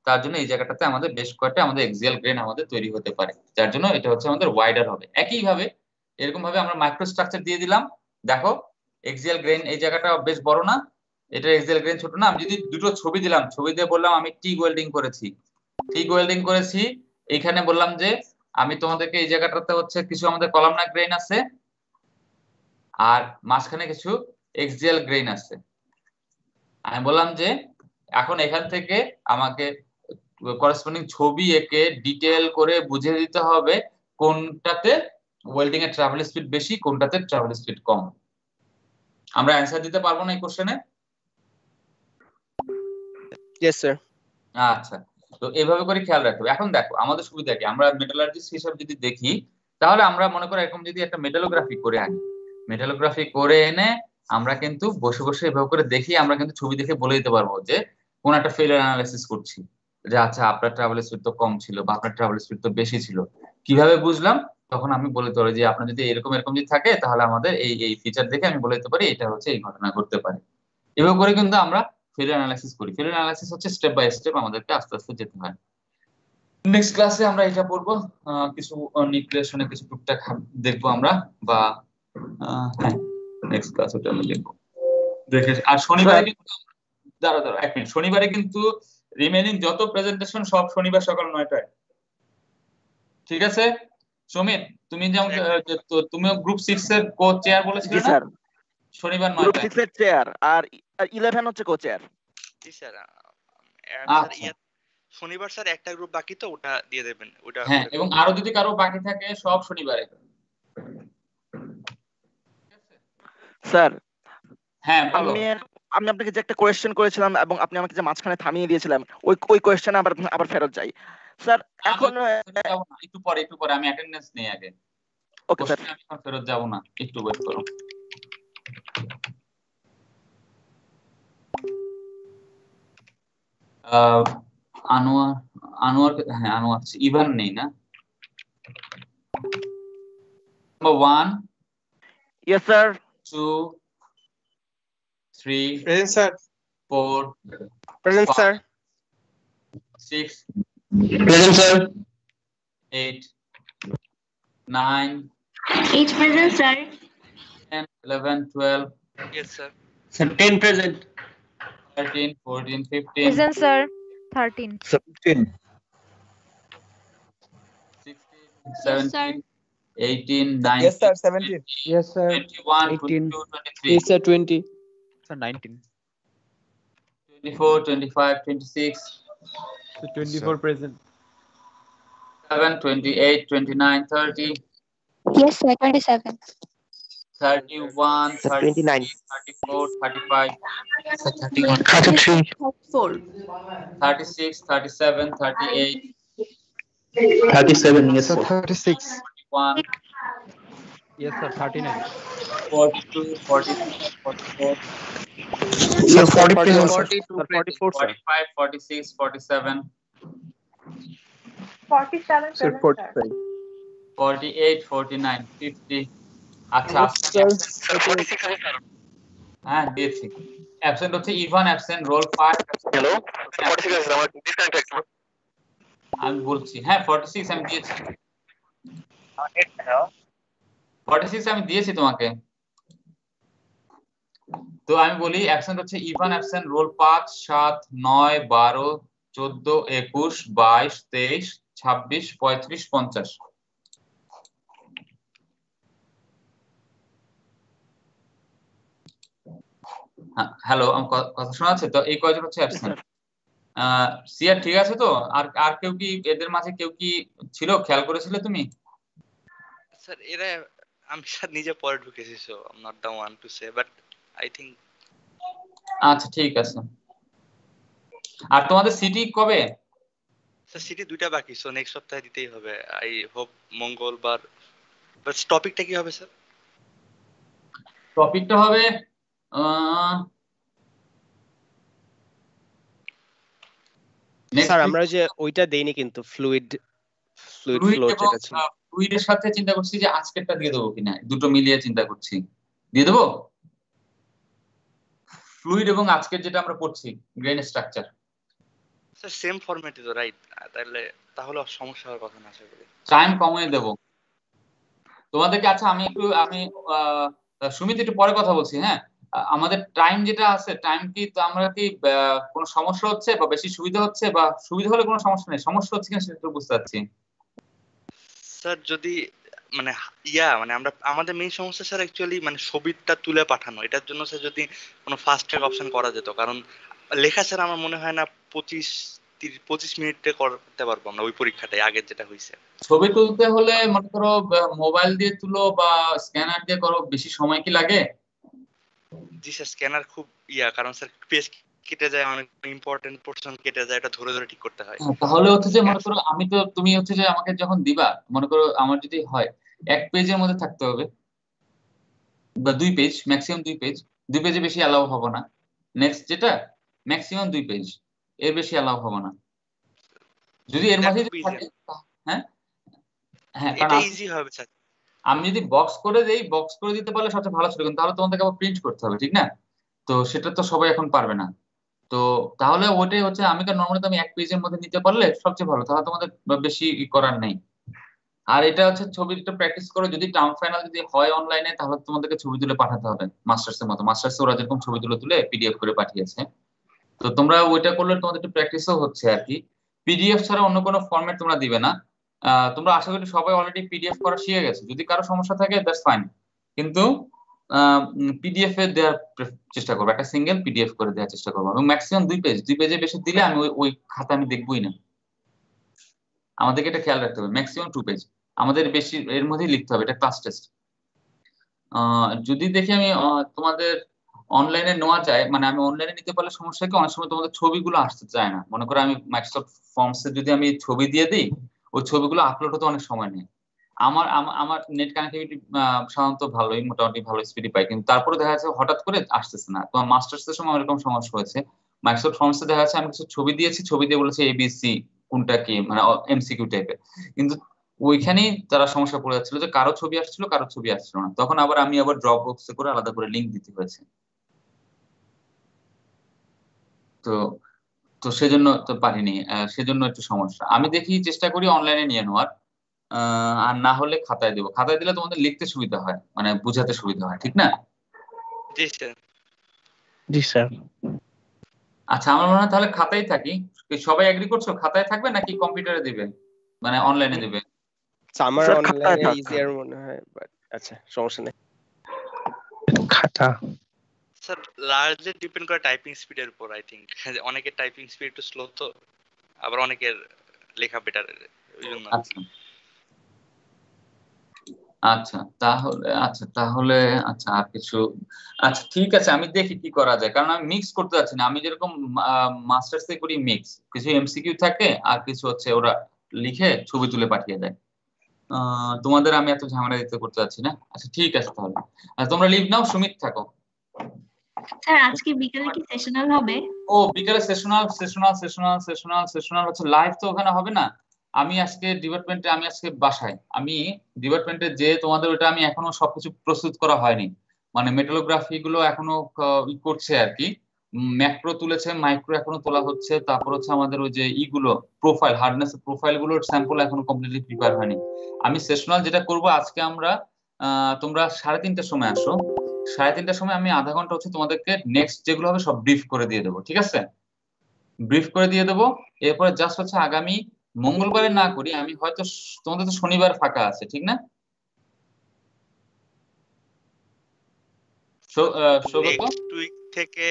S1: তার জন্য এই জায়গাটাতে আমাদের বেশ কয়টা আমাদের এক্সিয়াল গ্রেন আমাদের তৈরি হতে পারে, যার জন্য এটা হচ্ছে আমাদের ওয়াইডার হবে। একইভাবে এরকম ভাবে আমরা মাইক্রোস্ট্রাকচার দিয়ে দিলাম, দেখো এক্সিয়াল গ্রেন এই জায়গাটা বেশ বড় না, এটা এক্সিয়াল গ্রেন ছোট না। আমি যদি দুটো ছবি দিলাম, ছবি দিয়ে বললাম আমি টিগ ওয়েল্ডিং করেছি, এইখানে বললাম যে আমি তোমাদেরকে এই জায়গাটাতে হচ্ছে কিছু আমাদের কলামনার গ্রেইন আছে আর মাঝখানে কিছু এক্সিয়াল গ্রেইন আছে। আমি বললাম যে এখন এখান থেকে আমাকে করেসপন্ডিং ছবি এঁকে ডিটেল করে বুঝিয়ে দিতে হবে কোনটাতে ওয়েল্ডিং এর ট্রাভেল স্পিড বেশি, কোনটাতে ট্রাভেল স্পিড কম। আমরা অ্যান্সার দিতে পারবো না এই কোশ্চেনে?
S3: Yes sir.
S1: আচ্ছা, তো এভাবে করে খেয়াল রাখতে হবে। এখন দেখো আমাদের সুবিধা কি, আমরা মেটালার্জিস্ট হিসেবে যদি দেখি তাহলে আমরা মনে করো এরকম যদি একটা মেটালোগ্রাফি করে আনি, মেটালোগ্রাফি করে এনে আমরা কিন্তু বসে বসে এভাবে করে দেখি, আমরা কিন্তু ছবি দেখে বলে দিতে পারবো যে কোন একটা ফেলিয়ার অ্যানালাইসিস করছি, যে আচ্ছা আপনার ট্রাভেল স্পিড তো কম ছিল বা আপনার ট্রাভেল স্পিড তো বেশি ছিল। কিভাবে বুঝলাম? তখন আমি বলে দিতে পারি যে আপনার যদি এরকম যদি থাকে তাহলে আমাদের এই ফিচার দেখে আমি বলে দিতে পারি এটা হচ্ছে এই ঘটনা ঘটতে পারে। এভাবে করে কিন্তু আমরা ফেলিয়ার অ্যানালাইসিস করি। ফেলিয়ার অ্যানালাইসিস হচ্ছে স্টেপ বাই স্টেপ আমাদেরকে আস্তে আস্তে যেতে হয়। নেক্সট ক্লাসে আমরা এটা পড়বো, কিছু নিউক্লিয়েশনে কিছু টুকটাক দেখবো আমরা, বা হ্যাঁ নেক্সট ক্লাস ওটা আমরা দেখবো দেখে। আর শনিবারে কিন্তু দাঁড়া এক মিনিট, শনিবারে কিন্তু রিমেইনিং যত প্রেজেন্টেশন সব শনিবার সকাল 9টায়, ঠিক আছে? সুমিত তুমি যেমন তুমিও গ্রুপ 6 এর কো চেয়ার বলেছিলে না? শনিবার 9টায়
S2: গ্রুপ 6 এর চেয়ার আর 11 হচ্ছে কো চেয়ার।
S6: জি স্যার। শনিবার স্যার একটা গ্রুপ বাকি, তো ওটা দিয়ে দেবেন ওটা।
S1: হ্যাঁ, এবং আরো যদি কারো বাকি থাকে সব শনিবারে।
S2: স্যার
S1: হ্যাঁ বলো।
S2: আমি আপনাকে যে একটা কোয়েশ্চেন করেছিলাম এবং আপনি আমাকে যে মাঝখানে থামিয়ে দিয়েছিলেন, ওই কোয়েশ্চেনে আবার ফেরত যাই স্যার। এখন
S1: একটু পরে আমি অ্যাটেন্ডেন্স নেই আগে।
S2: ওকে স্যার,
S1: আমি এখন ফেরত যাব না, একটু ওয়েট করো। আনোয়ার হ্যাঁ আনোয়ার, ইভান নেই না? Number 1
S2: yes sir.
S1: 2 3
S7: present sir.
S1: 4
S3: present sir.
S1: 6
S7: Present, sir.
S1: 8, 9,
S4: 8 present, sir.
S1: 10, 11, 12,
S6: Yes, sir.
S7: Sir, 10 present.
S1: 13, 14, 15,
S8: Present, sir. 13.
S7: 15.
S1: 16,
S4: Yes, sir.
S1: 17, 18,
S9: Yes, sir.
S1: 19,
S9: 17.
S1: 20,
S5: Yes, sir.
S1: 21,
S5: 18.
S1: 22, 23,
S9: Yes, sir. 20.
S5: Sir, 19.
S1: 24, 25, 26,
S9: So 24 present.
S1: 7, 28, 29, 30,
S4: Yes, sir. 27.
S1: 31,
S3: Sir,
S1: 33,
S3: 29.
S1: 34, 35,
S4: Yes,
S7: 33.
S4: 34.
S1: 36, 37, 38,
S7: 37. Yes,
S9: Sir,
S7: sir.
S9: 36.
S1: 41,
S5: Yes, sir. 39.
S1: 42, 43, 44,
S7: Sir, 40 present, sir.
S1: 42,
S2: Sir, 44, sir.
S1: 45, 46, 47,
S8: 47
S9: Sir, 45.
S1: 48, 49, 50। আচ্ছা
S9: Yes,
S1: আজকে
S9: sir.
S1: হ্যাঁ দিয়েছি। অ্যাবসেন্ট হচ্ছে ইভান, অ্যাবসেন্ট রোল 5। হ্যালো, আমি বলছি হ্যাঁ 46 আমি দিয়েছি। 46 আমি দিয়েছি তোমাকে। তো আমি বলি অ্যাবসেন্ট হচ্ছে ইভান, অ্যাবসেন্ট রোল 5, 7, 9, 12, 14, 21, 22, 23, 26, 35, 50। হ্যালো, আমার কথা শোনা যাচ্ছে তো? এই কয়জন হচ্ছে অ্যাবসেন্ট? সিয়া ঠিক আছে তো? আর আর কেউ কি এদের মাঝে কেউ কি ছিল, খেয়াল করেছিলে তুমি?
S6: স্যার এরা আমি স্যার নিজে পরে ঢুকেছি, so I am not the one to say, but I think.
S1: আচ্ছা ঠিক আছে। আর তোমাদের সিটি কবে?
S6: স্যার সিটি 2টা বাকি, সো নেক্সট সপ্তাহে দিতেই হবে। আই হোপ মঙ্গলবার। বাট টপিকটা কি হবে স্যার?
S1: টপিকটা হবে
S3: স্যার আমরা যে ওইটা দেইনি কিন্তু ফ্লুইড ফ্লো যেটা ছিল।
S1: ফ্লুইডের সাথে চিন্তা করছি যে আজকেরটা দিয়ে দেবো কিনা, দুটো মিলিয়ে চিন্তা করছি। দিয়ে দেবো ফ্লুইড এবং আজকের যেটা আমরা পড়ছি গ্রেন স্ট্রাকচার।
S6: স্যার সেম ফরম্যাটে তো, রাইট? তাহলে সমস্যা হওয়ার কথা না আশা করি।
S1: টাইম কমিয়ে দেবো তোমাদেরকে। আচ্ছা আমি সুমিত একটু পরে কথা বলছি। হ্যাঁ, আমাদের টাইম যেটা আছে, টাইম কি তো আমরা কি কোনো সমস্যা হচ্ছে বা বেশি সুবিধা হচ্ছে, বা সুবিধা হলে কোনো সমস্যা নেই, সমস্যা হচ্ছে কিনা সেটা একটু বুঝতে পারছি।
S6: স্যার যদি মানে আমরা আমাদের মেইন সমস্যা স্যার অ্যাকচুয়ালি মানে ছবিটা তুলে পাঠানো, এটার জন্য স্যার যদি কোনো ফাস্ট ট্র্যাক অপশন করা যেত, কারণ লেখা স্যার আমার মনে হয় না 25 মিনিটে করতে পারবো আমরা ওই পরীক্ষাটাই, আগের যেটা হয়েছে।
S1: ছবি তুলতে হলে মনে করো মোবাইল দিয়ে তুলো বা স্ক্যানার দিয়ে করো, বেশি সময় কি লাগে?
S6: জি স্যার, স্ক্যানার খুব কারণ স্যার পেজ কেটে যায়, অনেক ইম্পর্টেন্ট পোরশন কেটে যায়, এটা ধরে ধরে ঠিক করতে হয়।
S1: তাহলে হচ্ছে যে মনে করো তুমি হচ্ছে যে আমাকে যখন দিবা, মনে করো আমার যদি হয় 1 পেজের মধ্যে থাকতে হবে বা 2 পেজ, ম্যাক্সিমাম 2 পেজ। 2 পেজে বেশি অ্যালাউ হবে না। নেক্সট যেটা ম্যাক্সিমাম 2 পেজ, এর বেশি অ্যালাউ হবে না। যদি এর মধ্যে থাকে হ্যাঁ হ্যাঁ,
S6: এটা ইজি হবে স্যার।
S1: আমি যদি বক্স করে দেই, বক্স করে দিতে পারলে সবচেয়ে ভালো ছিল, কিন্তু তাহলে তোমাদেরকে আবার প্রিন্ট করতে হবে, ঠিক না? তো সেটা তো সবাই এখন পারবে না। তো তাহলে ওইটাই হচ্ছে, আমি তো নর্মালি তুমি 1 পেজের মধ্যে নিতে পারলে সবচেয়ে ভালো, তাহলে তোমাদের বেশি করার নেই। আর এটা হচ্ছে ছবিটা প্র্যাকটিস করো, যদি টার্ম ফাইনাল যদি হয় অনলাইনে, তাহলে তোমাদেরকে ছবি তুলে পাঠাতে হবে মাস্টার্সের মতো। মাস্টার্সে ওরা যেরকম ছবি তুলে পিডিএফ করে পাঠিয়েছে, তো তোমরা ওইটা করলে তোমাদের একটু প্র্যাকটিসও হচ্ছে আর কি। পিডিএফ ছাড়া অন্য কোনো ফরম্যাট তোমরা দিবে না। তোমরা আশা করি সবাই অলরেডি পিডিএফ করা শিখে গেছো। যদি কারো সমস্যা থাকে দ্যাটস ফাইন, কিন্তু পিডিএফ এ দেওয়ার চেষ্টা করবো, একটা সিঙ্গেল পিডিএফ করে দেওয়ার চেষ্টা করবো, এবং ম্যাক্সিমাম 2 পেজ। 2 পেজে বেশি দিলে আমি ওই খাতা আমি দেখবই না। আমাদেরকে এটা খেয়াল রাখতে হবে, ম্যাক্সিমাম 2 পেজ আমাদের বেশি এর মধ্যেই লিখতে হবে, এটা ক্লাস টেস্ট। যদি দেখি আমি তোমাদের অনলাইনে নেওয়া যায়, মানে আমি অনলাইনে নিতে পারলে সমস্যা কি, অনেক সময় তোমাদের ছবিগুলো আসতে চায় না। মনে করো আমি মাইক্রোসফট ফর্মসে যদি আমি ছবি দিয়ে দিই, ওই ছবিগুলো আপলোড হতে অনেক সময় নেয়। আমার নেট কানেক্টিভিটি সাধারণত ভালোই, মোটামুটি ভালো স্পিডই পাই, কিন্তু তারপরে দেখা যাচ্ছে হঠাৎ করে আসতেছে না। তোমার মাস্টার্স এর সময় এরকম সমস্যা হয়েছে। মাইক্রোসফট ফর্মসে দেখা যাচ্ছে আমি কিছু ছবি দিয়েছি, ছবি দিয়ে বলেছে এবিসি কোনটা কি, মানে এমসিকিউ টাইপের, কিন্তু ওইখানেই তারা সমস্যা পড়ে যাচ্ছিল যে কারো ছবি আসছিল, কারো ছবি আসছিল না। তখন আমি আবার ড্রপ বক্সে করে আলাদা করে লিংক দিতে হয়েছে। তো তো সেজন্য তো পারিনি, সেজন্য একটু সমস্যা। আমি দেখি চেষ্টা করি অনলাইনে নিয়ে নেওয়ার, আর না হলে খাতায় দেবো। খাতায় দিলে তোমাদের লিখতে সুবিধা হয়, মানে বুঝাতে সুবিধা হয়, ঠিক না?
S6: জি স্যার।
S7: জি স্যার।
S1: আচ্ছা, আমার মনে হয় তাহলে খাতায় থাকি। কি সবাই এগ্রি করছো খাতায় থাকবে নাকি কম্পিউটারে দিবে, মানে অনলাইনে দিবে?
S3: আমার
S2: স্যার খাতায়
S3: অনলাইনে
S2: থাক।
S3: ইজিয়ার মনে হয়, বাট আচ্ছা সমস্যা নেই।
S7: খাতা।
S6: স্যার লার্জলি ডিপেন্ড করে টাইপিং স্পিডের উপর। আই থিঙ্ক অনেকের টাইপিং স্পিড একটু স্লো, তো আবার অনেকের লেখা বেটার, ওই জন্য আর কি।
S1: আচ্ছা আচ্ছা তাহলে আচ্ছা আর কিছু, আচ্ছা ঠিক আছে, আমি দেখি কি করা যায়, কারণ আমি মিক্স করতে যাচ্ছি না। আমি যেরকম মাস্টার্স এ করি মিক্স, কিছু এমসিকিউ থাকে আর কিছু হচ্ছে ওরা লিখে ছবি তুলে পাঠিয়ে দেয়। তোমাদের আমি এত ঝামেলা দিতে করতে যাচ্ছি না। আচ্ছা ঠিক আছে তাহলে, তোমরা লিভ নাও, সুমিত থাকো।
S10: স্যার আজকে বিকালে কি সেশনাল হবে?
S1: ও বিকালে সেশনাল হচ্ছে, লাইভ তো ওখানে হবে না। আমি আজকে বাসায়, আমি ডিপার্টমেন্টে যে তোমাদের ওটা আমি এখনো সবকিছু প্রস্তুত করা হয়নি, মানে মেটালোগ্রাফি গুলো এখনো করছে আর কি। ম্যাক্রো তুলেছে, মাইক্রো এখনো তোলা হচ্ছে, তারপর হচ্ছে আমাদের ওই যে ইগুলো প্রোফাইল, হার্ডনেস প্রোফাইল গুলোর স্যাম্পল এখনো কমপ্লিটলি প্রিপেয়ার হয়নি। আমি সেশনাল যেটা করব আজকে, আমরা তোমরা 3:30টার সময় আসো। 3:30টার সময় আমি আধা ঘন্টা হচ্ছে তোমাদেরকে নেক্সট যেগুলো হবে সব ব্রিফ করে দিয়ে দেবো, ঠিক আছে? ব্রিফ করে দিয়ে দেবো। এরপরে জাস্ট হচ্ছে আগামী মঙ্গলবারে না করি, আমি হয়তো তোমাদের তো শনিবার ফাঁকা আছে, ঠিক না সৌগত?
S6: নেক্সট উইক থেকে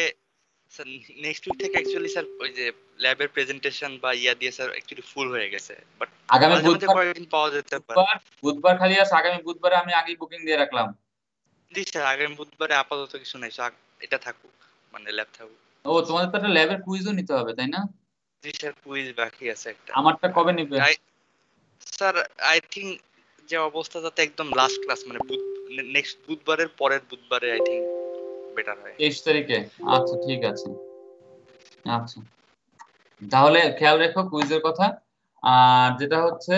S6: অ্যাকচুয়ালি স্যার ওই যে ল্যাবের প্রেজেন্টেশন বা ইয়া দিয়ে স্যার অ্যাকচুয়ালি ফুল হয়ে গেছে, বাট
S1: আগামী
S6: কয়েকদিন পাওয়া যেতে পারে।
S1: বুধবার খালি আছে, আগামী বুধবারে আমি আগেই বুকিং দিয়ে রাখলাম।
S6: জি স্যার, আগামী বুধবারে আপাতত কিছু নাই, এটা থাকুক, মানে ল্যাব থাকুক।
S1: ও তোমাদের তো একটা ল্যাবের কুইজও নিতে হবে তাই না?
S6: জি স্যার, কুইজ বাকি আছে একটা।
S1: আমারটা কবে নিবে
S6: স্যার? আই থিঙ্ক যে অবস্থা, যাতে একদম লাস্ট ক্লাস মানে নেক্সট বুধবারের পরের বুধবারে আই থিঙ্ক বেটার হয়।
S1: 23 তারিখে? আচ্ছা ঠিক আছে। আচ্ছা তাহলে খেয়াল রেখো কুইজের কথা। আর যেটা হচ্ছে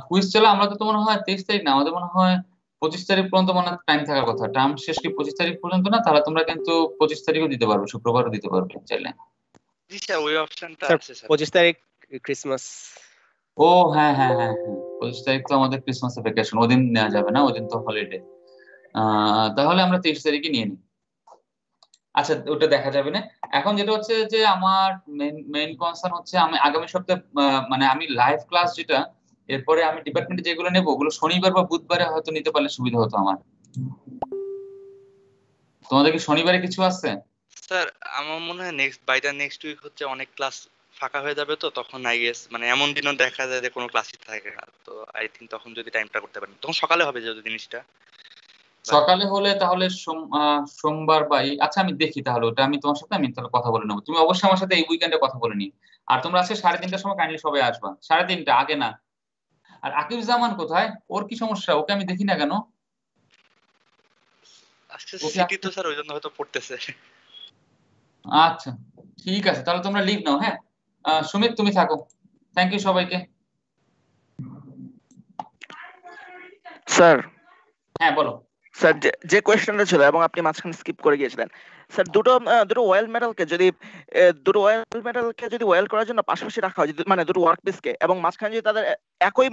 S1: কুইজ চলে, আমরা তো মনে হয় 23 তারিখ না, আমাদের মনে হয় 25 তারিখ পর্যন্ত মনে হয় টাইম থাকার কথা। টার্ম শেষ কি 25 তারিখ পর্যন্ত না? তাহলে তোমরা কিন্তু 25 তারিখও দিতে পারবে, শুক্রবারও দিতে পারবে চাইলে।
S6: জি স্যার, ওই অপশনটা আছে স্যার।
S3: 25 তারিখ ক্রিসমাস।
S1: ও হ্যাঁ হ্যাঁ হ্যাঁ হ্যাঁ, 25 তারিখ তো আমাদের ক্রিসমাস ভ্যাকেশন, ওদিন নেওয়া যাবে না, ওদিন তো হলিডে। তাহলে আমরা 23 তারিখই নিয়ে নিই। আচ্ছা ওটা দেখা যাবে না। এখন যেটা হচ্ছে যে আমার মেইন কনসার্ন হচ্ছে, আমি আগামী সপ্তাহে মানে আমি লাইভ ক্লাস যেটা, এরপরে আমি ডিপার্টমেন্টে যেগুলো নেবো ওগুলো শনিবার বা বুধবারে হয়তো নিতে পারলে সুবিধা হতো আমার। তোমাদের কি শনিবারে কিছু আছে?
S6: স্যার আমার মনে হয় নেক্সট উইক হচ্ছে অনেক ক্লাস ফাঁকা হয়ে যাবে, তো তখন আই গেস মানে এমন দিনও দেখা যায় যে কোনো ক্লাসই থাকে না, তো আই থিঙ্ক তখন যদি টাইমটা করতে পারেন তখন সকালে হবে যদি জিনিসটা।
S1: সকালে হলে তাহলে সোমবার বা আচ্ছা আমি দেখি তাহলে, ওটা আমি তোমার সাথে আমি তাহলে কথা বলে নেবো। তুমি অবশ্যই আমার সাথে এই উইকেন্ডে কথা বলে নি। আর তোমরা আজকে 3:30টার সময় কাইন্ডলি সবাই আসবা, 3:30 আগে না। আর আকিব জামান কোথায়? ওর কি সমস্যা? ওকে আমি দেখি না কেন?
S6: আজকে সিটি তো স্যার ওই জন্য হয়তো পড়তেছে।
S1: আচ্ছা ঠিক আছে, তাহলে তোমরা লিভ নাও। হ্যাঁ সুমিত তুমি থাকো। থ্যাংক ইউ সবাইকে।
S2: স্যার।
S1: হ্যাঁ বলো।
S2: স্যার যে কোয়েশ্চেনটা ছিল এবং আপনি মাঝখানে স্কিপ করে গিয়েছিলেন স্যার, দুটো ওয়েল মেটালকে যদি ওয়েল করার জন্য পাশাপাশি রাখা হয়, মানে দুটো ওয়ার্ক পিসকে, এবং মাঝখানে যদি তাদের একই